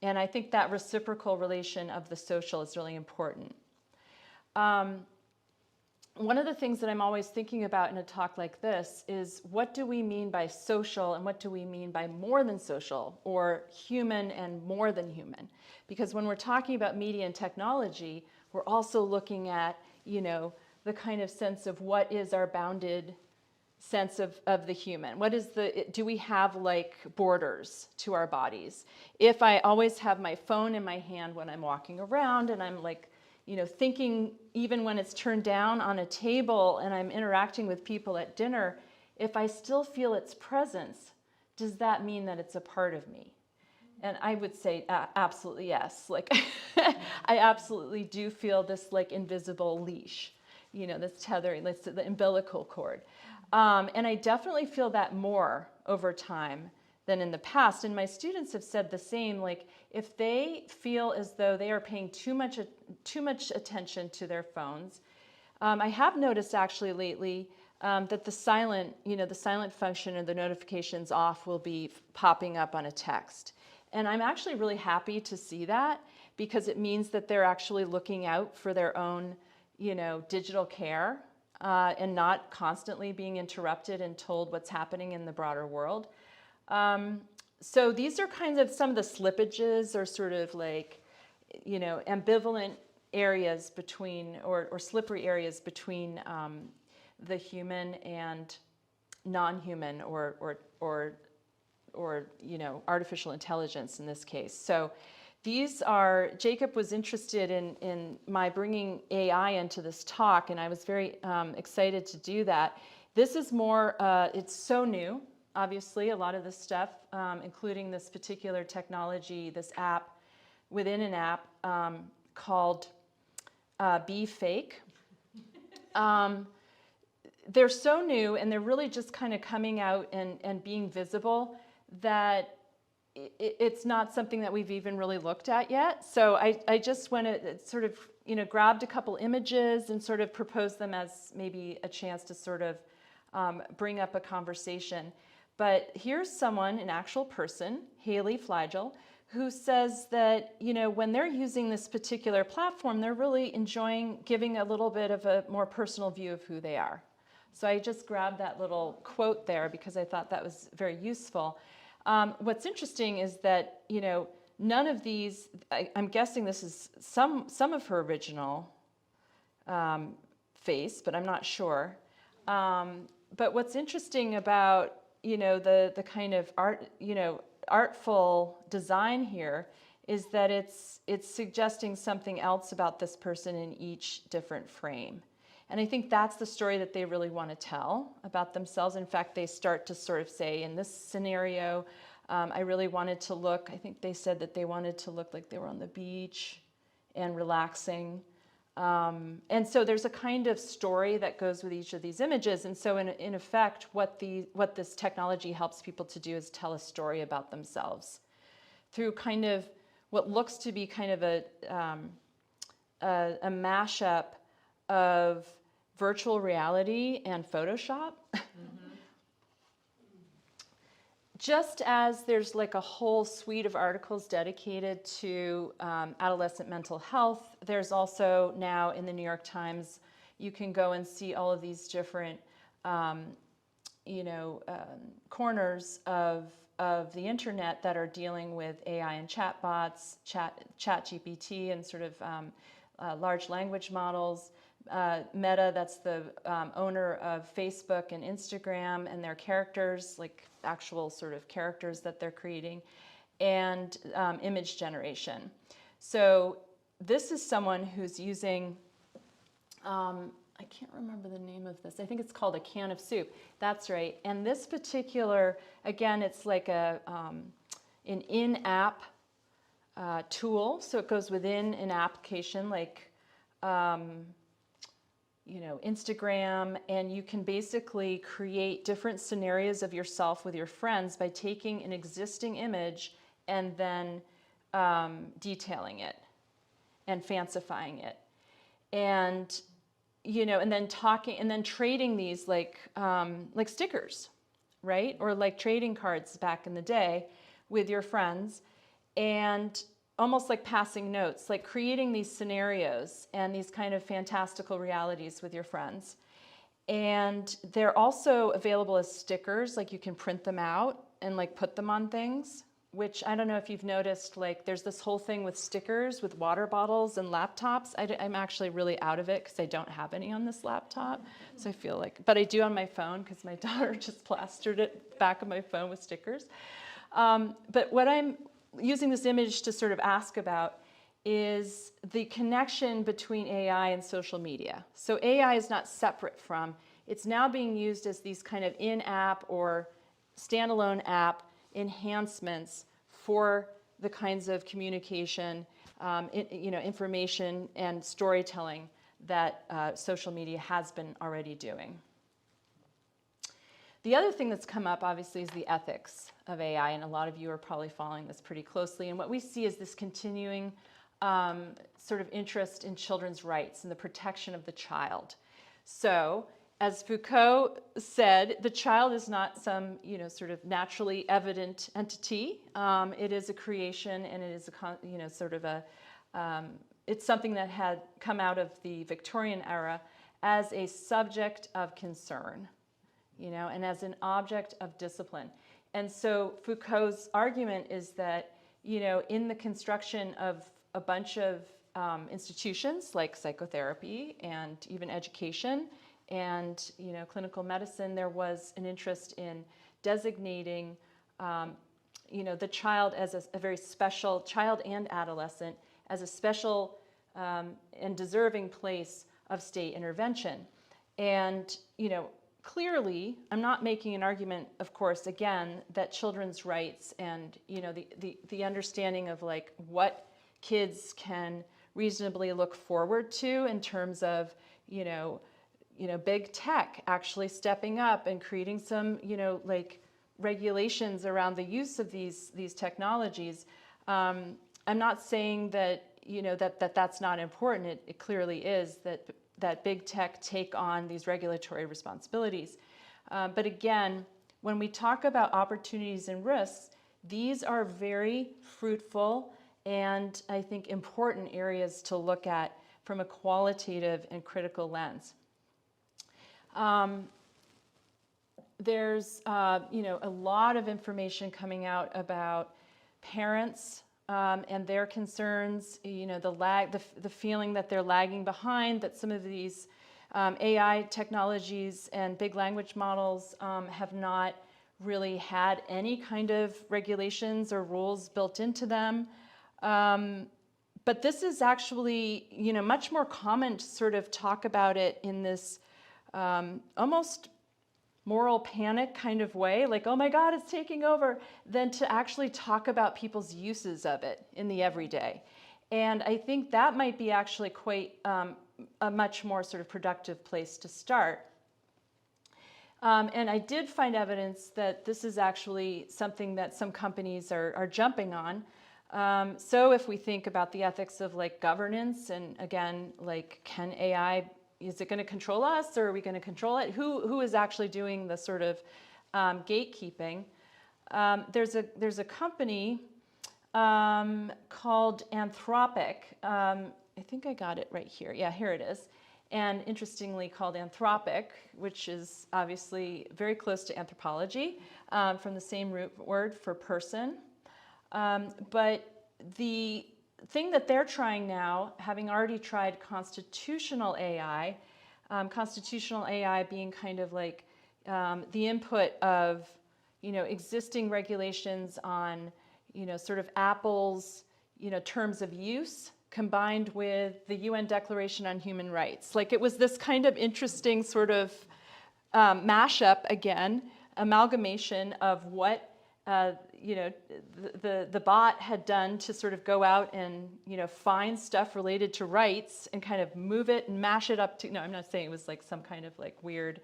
And I think that reciprocal relation of the social is really important. One of the things that I'm always thinking about in a talk like this is, what do we mean by social and what do we mean by more than social, or human and more than human? Because when we're talking about media and technology, we're also looking at, you know, the kind of sense of what is our bounded sense of the human. What is do we have like borders to our bodies? If I always have my phone in my hand when I'm walking around and I'm like, you know, thinking even when it's turned down on a table and I'm interacting with people at dinner, if I still feel its presence, does that mean that it's a part of me? And I would say absolutely yes. Like I absolutely do feel this like invisible leash, you know, this tethering, the umbilical cord. And I definitely feel that more over time than in the past. And my students have said the same, like if they feel as though they are paying too much attention to their phones. I have noticed actually lately that the silent function or the notifications off will be popping up on a text. And I'm actually really happy to see that, because it means that they're actually looking out for their own, you know, digital care and not constantly being interrupted and told what's happening in the broader world. So these are kind of some of the slippages, or sort of like, you know, ambivalent areas between, or slippery areas between the human and non-human, or you know, artificial intelligence in this case. So these are, Jacob was interested in my bringing AI into this talk, and I was very excited to do that. This is more, it's so new, obviously, a lot of this stuff, including this particular technology, this app within an app called Be Fake. They're so new, and they're really just kind of coming out and being visible, that it's not something that we've even really looked at yet. So I just went to sort of, you know, grabbed a couple images and sort of proposed them as maybe a chance to sort of bring up a conversation. But here's someone, an actual person, Haley Flagel, who says that, you know, when they're using this particular platform, they're really enjoying giving a little bit of a more personal view of who they are. So I just grabbed that little quote there because I thought that was very useful. What's interesting is that, you know, none of these, I'm guessing this is some of her original face, but I'm not sure. But what's interesting about, you know, the kind of art, you know, artful design here is that it's suggesting something else about this person in each different frame. And I think that's the story that they really want to tell about themselves. In fact, they start to sort of say, in this scenario, I really wanted to look, I think they said that they wanted to look like they were on the beach and relaxing. And so there's a kind of story that goes with each of these images. And so in effect, what this technology helps people to do is tell a story about themselves through kind of what looks to be kind of a mashup of virtual reality and Photoshop. Mm-hmm. Just as there's like a whole suite of articles dedicated to adolescent mental health, there's also now in the New York Times, you can go and see all of these different, corners of the internet that are dealing with AI and chatbots, ChatGPT, and sort of large language models. Meta, that's the owner of Facebook and Instagram, and their characters, like actual sort of characters that they're creating, and image generation. So this is someone who's using, I can't remember the name of this. I think it's called a can of soup. That's right. And this particular, again, it's like an in-app tool. So it goes within an application like Instagram, and you can basically create different scenarios of yourself with your friends by taking an existing image and then detailing it and fancifying it. And and then talking, and then trading these like stickers, right? Or like trading cards back in the day with your friends, and almost like passing notes, like creating these scenarios and these kind of fantastical realities with your friends. And they're also available as stickers, like you can print them out and like put them on things, which I don't know if you've noticed, like there's this whole thing with stickers with water bottles and laptops. I'm actually really out of it because I don't have any on this laptop. So I feel like, but I do on my phone because my daughter just plastered it back of my phone with stickers. But what I'm using this image to sort of ask about is the connection between AI and social media. So AI is not separate from, it's now being used as these kind of in-app or standalone app enhancements for the kinds of communication, information and storytelling that social media has been already doing. The other thing that's come up, obviously, is the ethics of AI, and a lot of you are probably following this pretty closely. And what we see is this continuing sort of interest in children's rights and the protection of the child. So, as Foucault said, the child is not some, sort of naturally evident entity. It is a creation, and it is a, sort of a, it's something that had come out of the Victorian era as a subject of concern, and as an object of discipline. And so Foucault's argument is that, in the construction of a bunch of institutions like psychotherapy and even education and, clinical medicine, there was an interest in designating, the child as a very special, child and adolescent, as a special and deserving place of state intervention. And, clearly, I'm not making an argument, of course, again, that children's rights and, the understanding of like what kids can reasonably look forward to in terms of, big tech actually stepping up and creating some, like regulations around the use of these technologies. I'm not saying that, that's not important. It clearly is that big tech take on these regulatory responsibilities. But again, when we talk about opportunities and risks, these are very fruitful and I think important areas to look at from a qualitative and critical lens. There's a lot of information coming out about parents and their concerns, the feeling that they're lagging behind, that some of these AI technologies and big language models have not really had any kind of regulations or rules built into them. But this is actually, much more common to sort of talk about it in this almost moral panic kind of way, like, oh my God, it's taking over, than to actually talk about people's uses of it in the everyday. And I think that might be actually quite a much more sort of productive place to start. And I did find evidence that this is actually something that some companies are jumping on. So if we think about the ethics of like governance, and again, like, can AI, is it going to control us, or are we going to control it? Who is actually doing the sort of gatekeeping? There's a company called Anthropic. I think I got it right here. Yeah, here it is. And interestingly called Anthropic, which is obviously very close to anthropology, from the same root word for person. But the thing that they're trying now, having already tried constitutional AI being kind of like the input of, existing regulations on, sort of Apple's, terms of use, combined with the UN Declaration on Human Rights. Like, it was this kind of interesting sort of mashup, again, amalgamation of what the bot had done to sort of go out and, find stuff related to rights and kind of move it and mash it up to, no, I'm not saying it was like some kind of like weird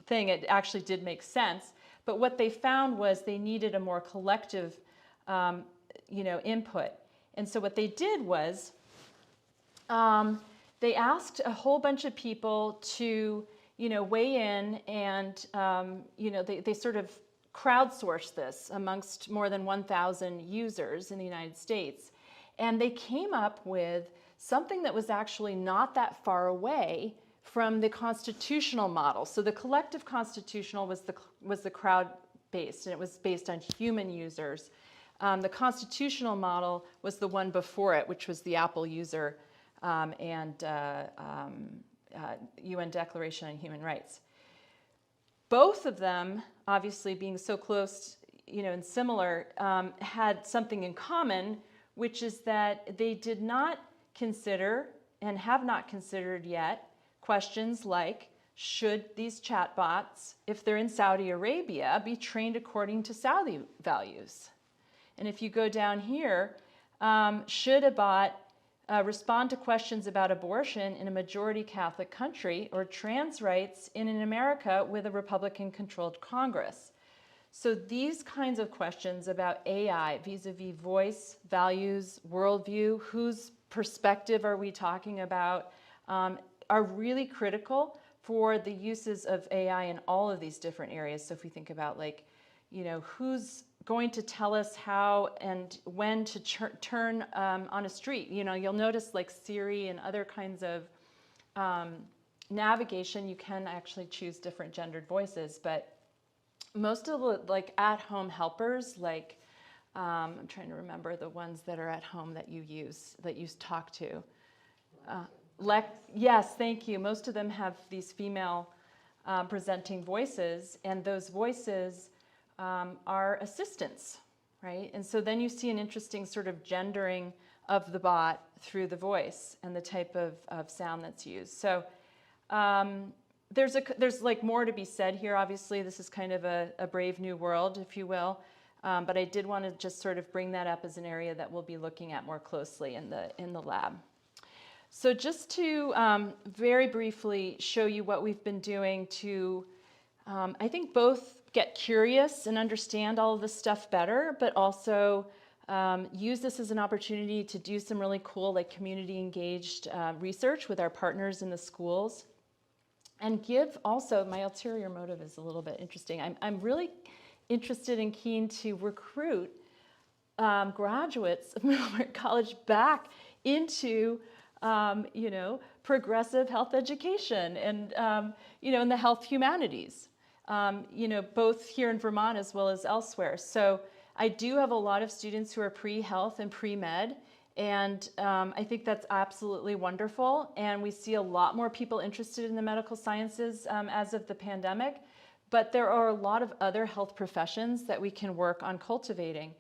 thing. It actually did make sense. But what they found was they needed a more collective, input. And so what they did was they asked a whole bunch of people to, weigh in, and, they sort of crowdsourced this amongst more than 1,000 users in the United States. And they came up with something that was actually not that far away from the constitutional model. So the collective constitutional was the crowd-based, and it was based on human users. The constitutional model was the one before it, which was the Apple user and UN Declaration on Human Rights. Both of them, obviously being so close, and similar, had something in common, which is that they did not consider and have not considered yet questions like, should these chatbots, if they're in Saudi Arabia, be trained according to Saudi values? And if you go down here, should a bot respond to questions about abortion in a majority Catholic country, or trans rights in America with a Republican-controlled Congress? So these kinds of questions about AI vis-a-vis voice, values, worldview, whose perspective are we talking about, are really critical for the uses of AI in all of these different areas. So if we think about, like, who's going to tell us how and when to turn on a street. You'll notice, like Siri and other kinds of navigation, you can actually choose different gendered voices, but most of the, like, at-home helpers, like, I'm trying to remember the ones that are at home that you use, that you talk to. Yes, thank you. Most of them have these female presenting voices, and those voices are assistants, right? And so then you see an interesting sort of gendering of the bot through the voice and the type of sound that's used. So there's like more to be said here. Obviously, this is kind of a brave new world, if you will. But I did want to just sort of bring that up as an area that we'll be looking at more closely in the lab. So just to very briefly show you what we've been doing to, I think, both get curious and understand all of this stuff better, but also use this as an opportunity to do some really cool, like, community engaged research with our partners in the schools. And give also, my ulterior motive is a little bit interesting. I'm really interested and keen to recruit graduates of Middlebury College back into progressive health education and in the health humanities. Both here in Vermont as well as elsewhere. So I do have a lot of students who are pre-health and pre-med, and I think that's absolutely wonderful. And we see a lot more people interested in the medical sciences as of the pandemic, but there are a lot of other health professions that we can work on cultivating.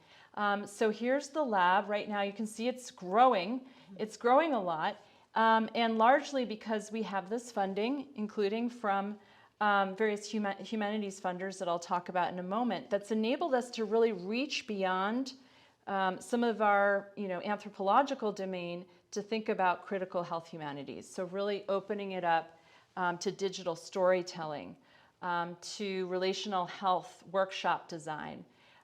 So here's the lab right now. You can see it's growing. It's growing a lot, and largely because we have this funding, including from various humanities funders that I'll talk about in a moment, that's enabled us to really reach beyond some of our anthropological domain to think about critical health humanities. So really opening it up to digital storytelling, to relational health workshop design,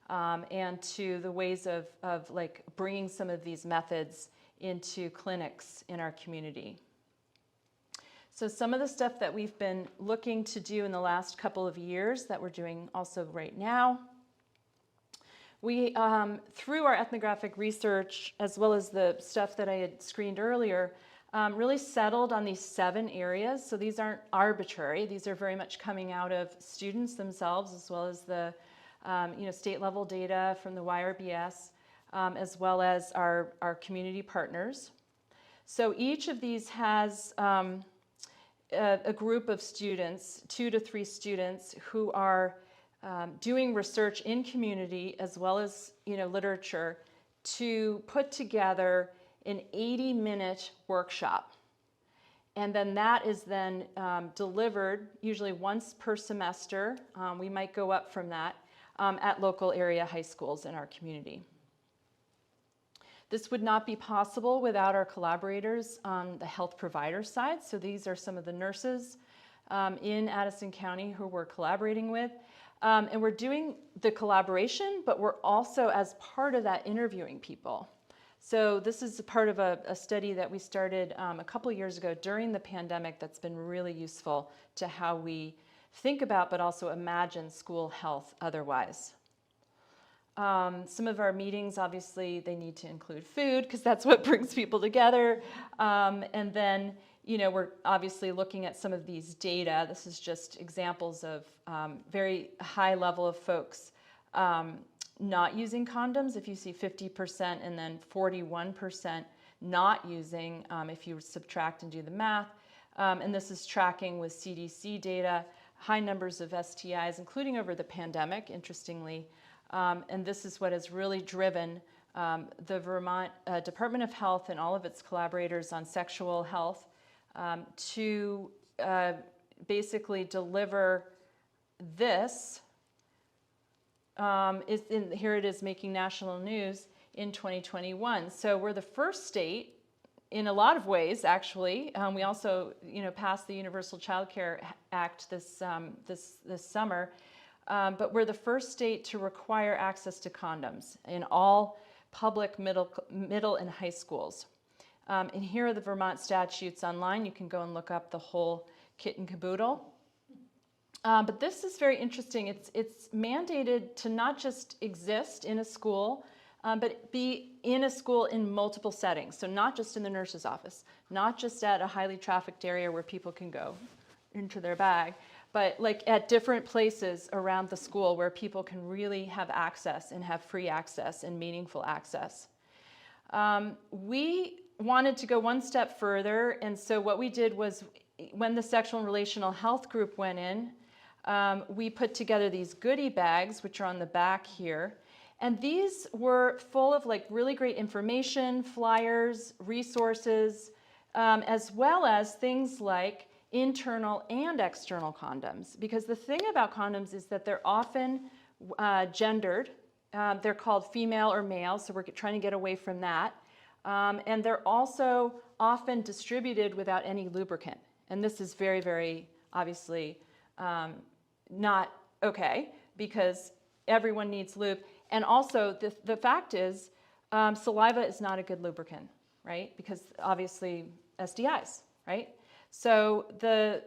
and to the ways of like bringing some of these methods into clinics in our community. So some of the stuff that we've been looking to do in the last couple of years that we're doing also right now, we, through our ethnographic research, as well as the stuff that I had screened earlier, really settled on these 7 areas. So these aren't arbitrary. These are very much coming out of students themselves, as well as the state level data from the YRBS, as well as our community partners. So each of these has a group of students, 2 to 3 students, who are doing research in community as well as literature to put together an 80-minute workshop. And then that is then delivered usually once per semester. We might go up from that at local area high schools in our community. This would not be possible without our collaborators on the health provider side. So these are some of the nurses in Addison County who we're collaborating with. And we're doing the collaboration, but we're also, as part of that, interviewing people. So this is a part of a study that we started a couple years ago during the pandemic that's been really useful to how we think about but also imagine school health otherwise. Some of our meetings, obviously, they need to include food because that's what brings people together. And then, we're obviously looking at some of these data. This is just examples of very high level of folks not using condoms. If you see 50% and then 41% not using, if you subtract and do the math. And this is tracking with CDC data, high numbers of STIs, including over the pandemic, interestingly. And this is what has really driven the Vermont Department of Health and all of its collaborators on sexual health to basically deliver this. Here it is making national news in 2021. So we're the first state in a lot of ways, actually. We also, passed the Universal Child Care Act this summer. But we're the first state to require access to condoms in all public middle and high schools. And here are the Vermont statutes online. You can go and look up the whole kit and caboodle. But this is very interesting. It's mandated to not just exist in a school, but be in a school in multiple settings. So not just in the nurse's office, not just at a highly trafficked area where people can go into their bag, but like at different places around the school where people can really have access and have free access and meaningful access. We wanted to go one step further, and so what we did was when the sexual and relational health group went in, we put together these goodie bags, which are on the back here, and these were full of like really great information, flyers, resources, as well as things like internal and external condoms. Because the thing about condoms is that they're often gendered. They're called female or male, so we're trying to get away from that. And they're also often distributed without any lubricant. And this is very, very obviously not okay because everyone needs lube. And also the fact is saliva is not a good lubricant, right? Because obviously STIs, right? So the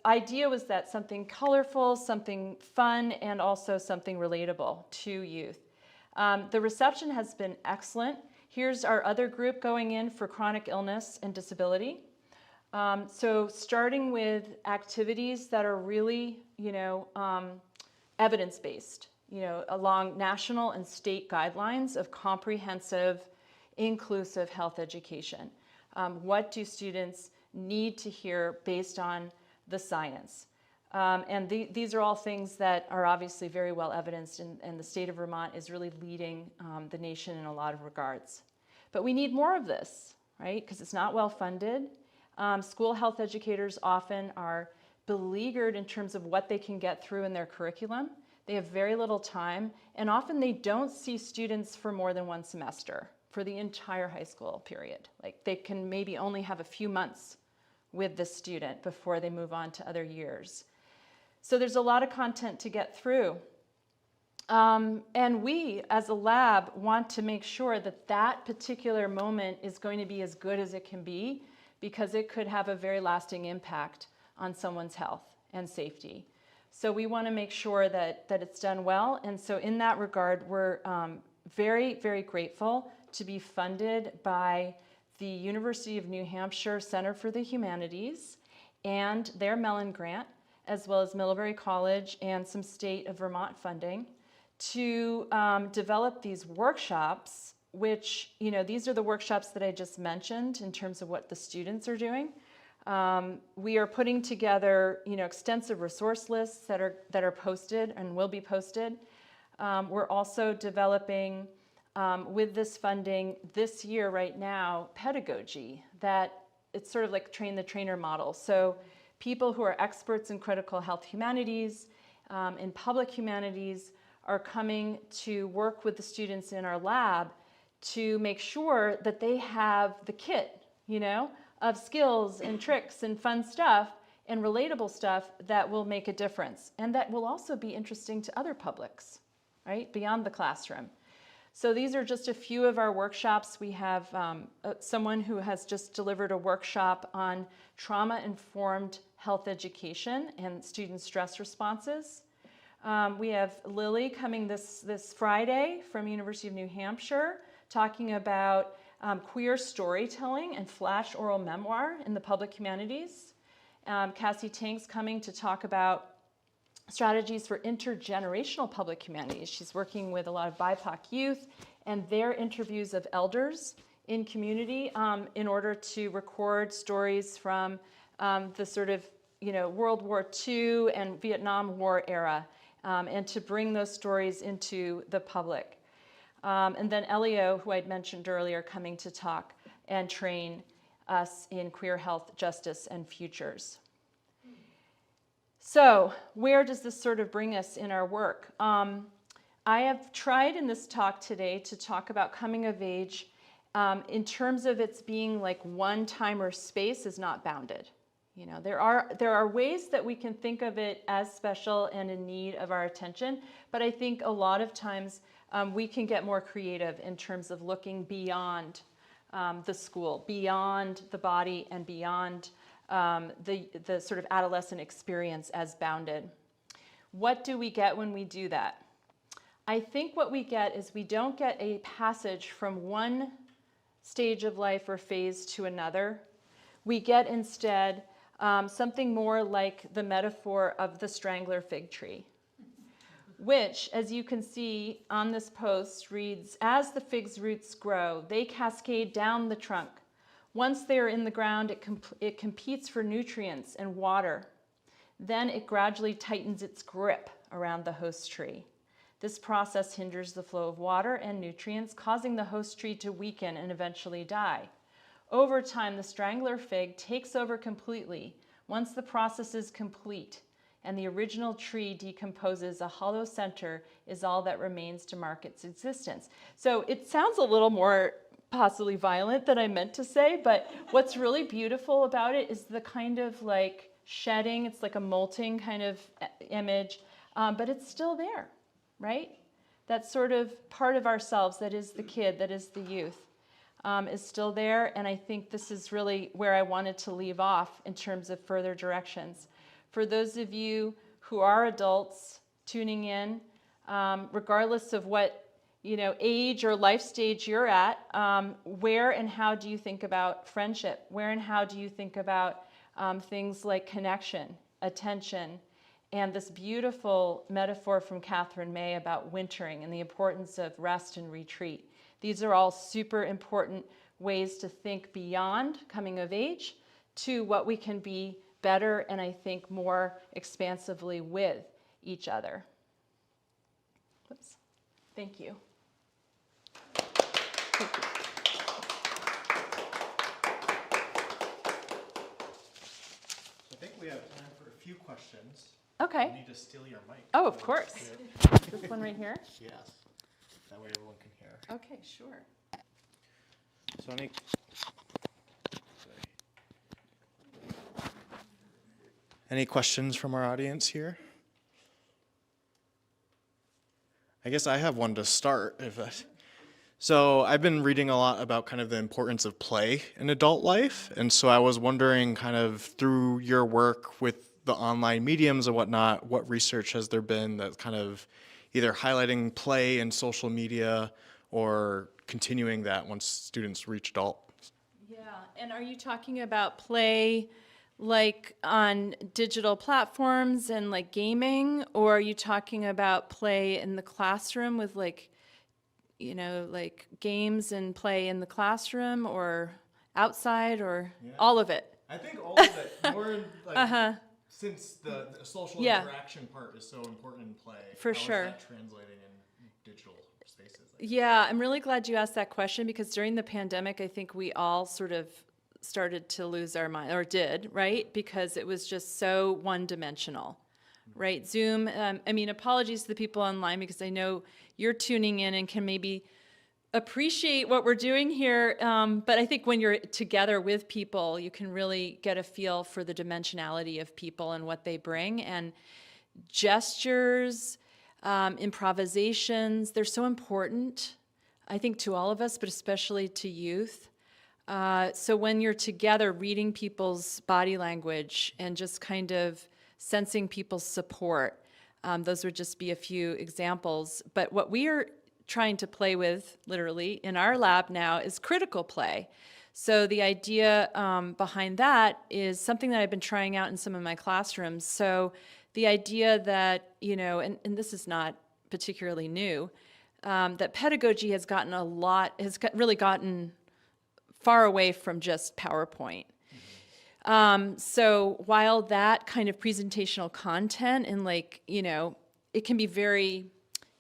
idea was that something colorful, something fun, and also something relatable to youth. The reception has been excellent. Here's our other group going in for chronic illness and disability. So starting with activities that are really, evidence-based, along national and state guidelines of comprehensive, inclusive health education. What do students need to hear based on the science? And these are all things that are obviously very well evidenced, and the state of Vermont is really leading the nation in a lot of regards. But we need more of this, right? Because it's not well funded. School health educators often are beleaguered in terms of what they can get through in their curriculum. They have very little time, and often they don't see students for more than one semester for the entire high school period. Like they can maybe only have a few months with the student before they move on to other years. So there's a lot of content to get through. And we, as a lab, want to make sure that that particular moment is going to be as good as it can be, because it could have a very lasting impact on someone's health and safety. So we want to make sure that it's done well. And so in that regard, we're very, very grateful to be funded by the University of New Hampshire Center for the Humanities and their Mellon Grant, as well as Middlebury College and some state of Vermont funding, to develop these workshops, which, these are the workshops that I just mentioned in terms of what the students are doing. We are putting together, extensive resource lists that are posted and will be posted. We're also developing, with this funding this year right now, pedagogy that it's sort of like train the trainer model. So people who are experts in critical health humanities, in public humanities, are coming to work with the students in our lab to make sure that they have the kit, of skills and tricks and fun stuff and relatable stuff that will make a difference and that will also be interesting to other publics, right, beyond the classroom. So these are just a few of our workshops. We have someone who has just delivered a workshop on trauma-informed health education and student stress responses. We have Lily coming this Friday from University of New Hampshire talking about queer storytelling and flash oral memoir in the public humanities. Cassie Tank's coming to talk about strategies for intergenerational public humanities. She's working with a lot of BIPOC youth and their interviews of elders in community in order to record stories from the sort of World War II and Vietnam War era and to bring those stories into the public. And then Elio, who I'd mentioned earlier, coming to talk and train us in queer health, justice, and futures. So where does this sort of bring us in our work? I have tried in this talk today to talk about coming of age in terms of its being like one time or space is not bounded. There are ways that we can think of it as special and in need of our attention, but I think a lot of times we can get more creative in terms of looking beyond the school, beyond the body, and beyond the sort of adolescent experience as bounded. What do we get when we do that? I think what we get is we don't get a passage from one stage of life or phase to another. We get instead something more like the metaphor of the strangler fig tree, which, as you can see on this post, reads, "As the fig's roots grow, they cascade down the trunk. Once they are in the ground, it competes for nutrients and water. Then it gradually tightens its grip around the host tree. This process hinders the flow of water and nutrients, causing the host tree to weaken and eventually die. Over time, the strangler fig takes over completely. Once the process is complete and the original tree decomposes, a hollow center is all that remains to mark its existence." So it sounds a little more possibly violent than I meant to say, but what's really beautiful about it is the kind of like shedding, it's like a molting kind of image, but it's still there, right? That sort of part of ourselves that is the kid, that is the youth, is still there, and I think this is really where I wanted to leave off in terms of further directions. For those of you who are adults tuning in, regardless of what age or life stage you're at, where and how do you think about friendship? Where and how do you think about things like connection, attention, and this beautiful metaphor from Catherine May about wintering and the importance of rest and retreat? These are all super important ways to think beyond coming of age to what we can be better and I think more expansively with each other. Oops. Thank you. Thank you. I think we have time for a few questions. Okay. I need to steal your mic. Oh, of course. This one right here? Yes. That way everyone can hear. Okay, sure. So any questions from our audience here? I guess I have one to start. So I've been reading a lot about kind of the importance of play in adult life. And so I was wondering kind of through your work with the online mediums and whatnot, what research has there been that's kind of either highlighting play in social media or continuing that once students reach adult? Yeah, and are you talking about play like on digital platforms and like gaming, or are you talking about play in the classroom with like games and play in the classroom or outside or all of it? I think all of it. More in, like, since the social interaction part is so important in play. For sure. How is that translating in digital spaces? Yeah, I'm really glad you asked that question because during the pandemic, I think we all sort of started to lose our mind, or did, right? Because it was just so one-dimensional, right? Zoom, apologies to the people online because I know you're tuning in and can maybe appreciate what we're doing here, but I think when you're together with people, you can really get a feel for the dimensionality of people and what they bring, and gestures, improvisations, they're so important. I think to all of us, but especially to youth. So when you're together reading people's body language and just kind of sensing people's support, those would just be a few examples. But what we are trying to play with, literally, in our lab now is critical play. So the idea behind that is something that I've been trying out in some of my classrooms. So the idea that, and this is not particularly new, that pedagogy has gotten really gotten far away from just PowerPoint. So while that kind of presentational content and it can be very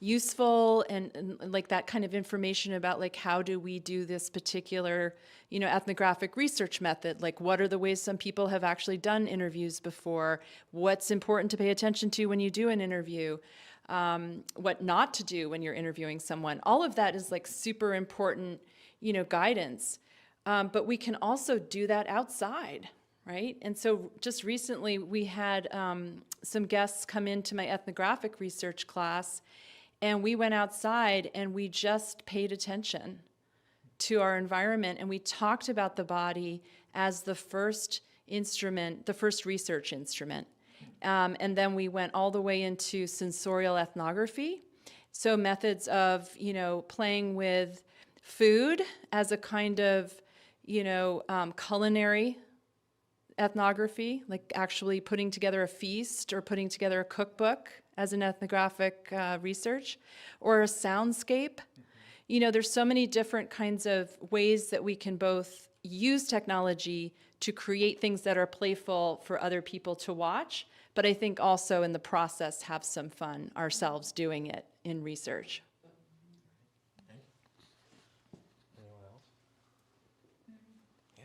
useful and like that kind of information about like how do we do this particular ethnographic research method, like what are the ways some people have actually done interviews before, what's important to pay attention to when you do an interview, what not to do when you're interviewing someone. All of that is like super important guidance, but we can also do that outside, right? And so just recently we had some guests come into my ethnographic research class, and we went outside and we just paid attention to our environment, and we talked about the body as the first instrument, the first research instrument. And then we went all the way into sensorial ethnography. So methods of, playing with food as a kind of, culinary ethnography, like actually putting together a feast or putting together a cookbook as an ethnographic research, or a soundscape. There's so many different kinds of ways that we can both use technology to create things that are playful for other people to watch, but I think also in the process have some fun ourselves doing it in research. Anyone else? Yeah.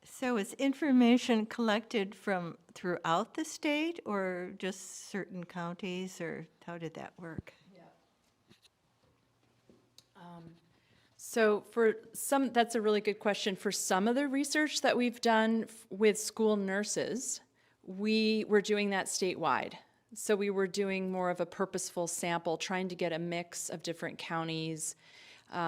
So is information collected from throughout the state or just certain counties, or how did that work? So for some, that's a really good question. For some of the research that we've done with school nurses, we were doing that statewide. So we were doing more of a purposeful sample, trying to get a mix of different counties,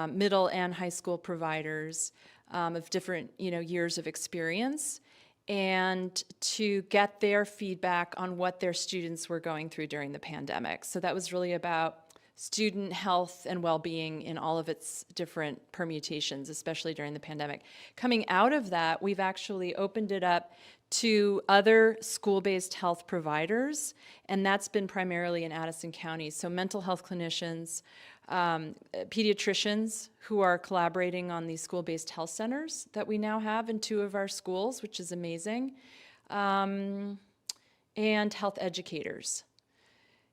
middle and high school providers of different years of experience, and to get their feedback on what their students were going through during the pandemic. So that was really about student health and well-being in all of its different permutations, especially during the pandemic. Coming out of that, we've actually opened it up to other school-based health providers, and that's been primarily in Addison County. So mental health clinicians, pediatricians who are collaborating on these school-based health centers that we now have in 2 of our schools, which is amazing, and health educators.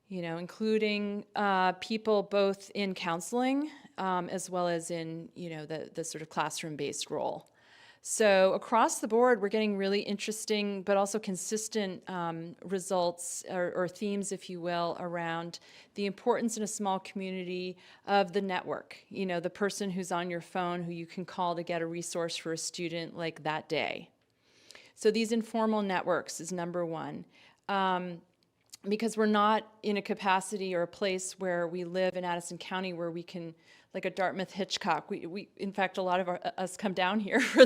Including people both in counseling as well as in, the sort of classroom-based role. So across the board, we're getting really interesting but also consistent results or themes, if you will, around the importance in a small community of the network. The person who's on your phone who you can call to get a resource for a student like that day. So these informal networks is number one. Because we're not in a capacity or a place where we live in Addison County where we can, like a Dartmouth Hitchcock, we in fact, a lot of us come down here for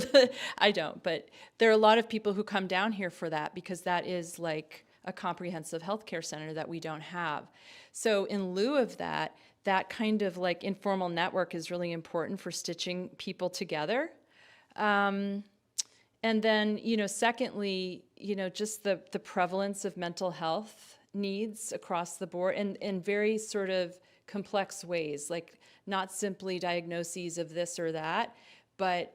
I don't, but there are a lot of people who come down here for that because that is like a comprehensive healthcare center that we don't have. So in lieu of that, that kind of like informal network is really important for stitching people together. And then, secondly, just the prevalence of mental health needs across the board in very sort of complex ways, like not simply diagnoses of this or that, but,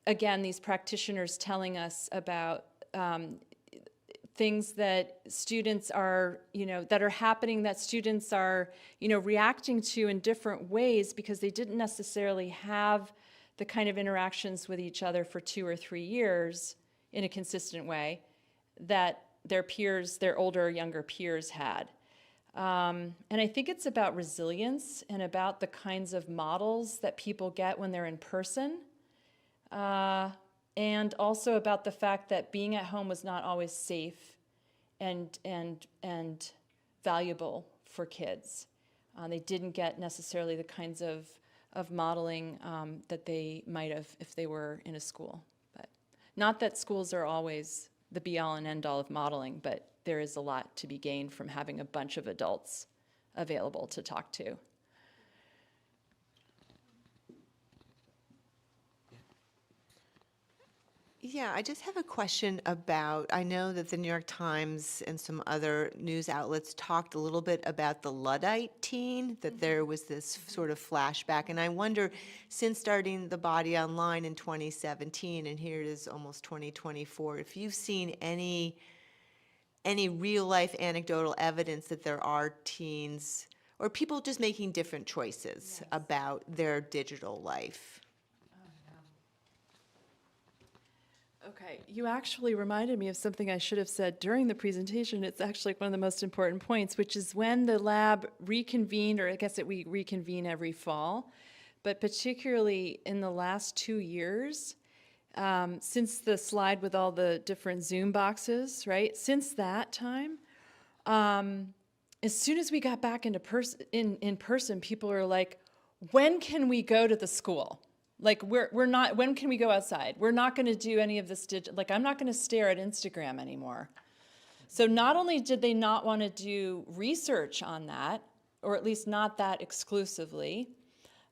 again, these practitioners telling us about things that students are, that are happening that students are, reacting to in different ways because they didn't necessarily have the kind of interactions with each other for 2 or 3 years in a consistent way that their peers, their older or younger peers had. And I think it's about resilience and about the kinds of models that people get when they're in person. And also about the fact that being at home was not always safe and valuable for kids. They didn't get necessarily the kinds of modeling that they might have if they were in a school. But not that schools are always the be-all and end-all of modeling, but there is a lot to be gained from having a bunch of adults available to talk to. Yeah, I just have a question about, I know that the New York Times and some other news outlets talked a little bit about the Luddite teen, that there was this sort of flashback. And I wonder, since starting The Body Online in 2017, and here it is almost 2024, if you've seen any real-life anecdotal evidence that there are teens or people just making different choices about their digital life. Okay, you actually reminded me of something I should have said during the presentation. It's actually one of the most important points, which is when the lab reconvened, or I guess we reconvene every fall, but particularly in the last 2 years, since the slide with all the different Zoom boxes, right? Since that time, as soon as we got back into in person, people are like, when can we go to the school? Like, we're not, when can we go outside? We're not going to do any of this like, I'm not going to stare at Instagram anymore. So not only did they not want to do research on that, or at least not that exclusively,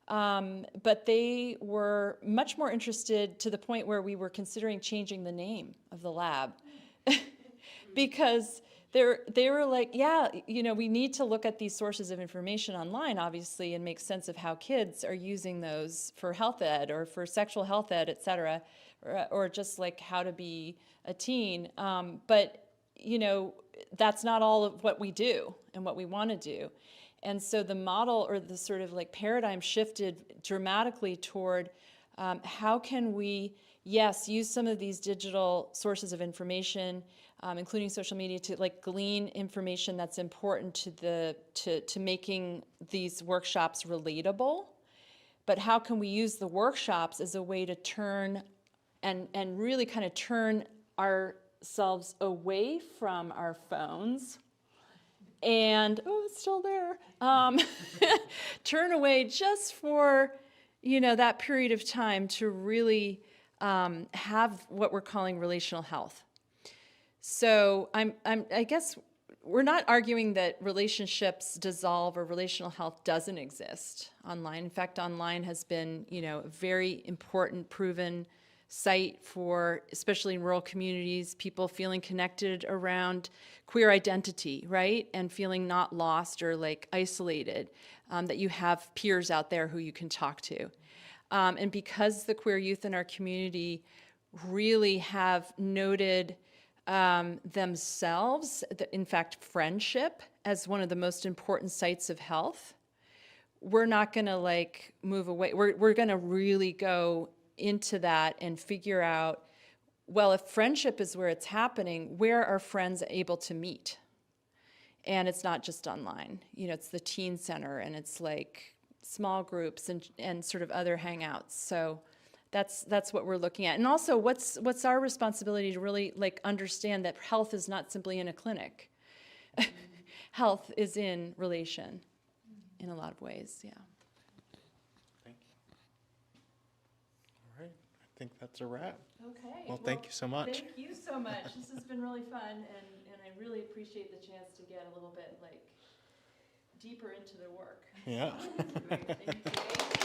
but they were much more interested to the point where we were considering changing the name of the lab. Because they were like, yeah, you know, we need to look at these sources of information online, obviously, and make sense of how kids are using those for health ed or for sexual health ed, et cetera, or just like how to be a teen. But, you know, that's not all of what we do and what we want to do. And so the model, or the sort of like paradigm, shifted dramatically toward how can we, yes, use some of these digital sources of information, including social media, to like glean information that's important to making these workshops relatable. But how can we use the workshops as a way to turn and really kind of turn ourselves away from our phones and, oh, it's still there, turn away just for, you know, that period of time to really have what we're calling relational health. So I guess we're not arguing that relationships dissolve or relational health doesn't exist online. In fact, online has been, you know, a very important, proven site for, especially in rural communities, people feeling connected around queer identity, right? And feeling not lost or like isolated, that you have peers out there who you can talk to. And because the queer youth in our community really have noted themselves, in fact, friendship, as one of the most important sites of health, we're not going to like move away. We're going to really go into that and figure out, well, if friendship is where it's happening, where are friends able to meet? And it's not just online. You know, it's the teen center, and it's like small groups and sort of other hangouts. So that's what we're looking at. And also, what's our responsibility to really like understand that health is not simply in a clinic. Health is in relation in a lot of ways, yeah. Thank you. All right, I think that's a wrap. Okay. Well, thank you so much. Thank you so much. This has been really fun, and I really appreciate the chance to get a little bit like deeper into the work. Yeah. Great, thank you.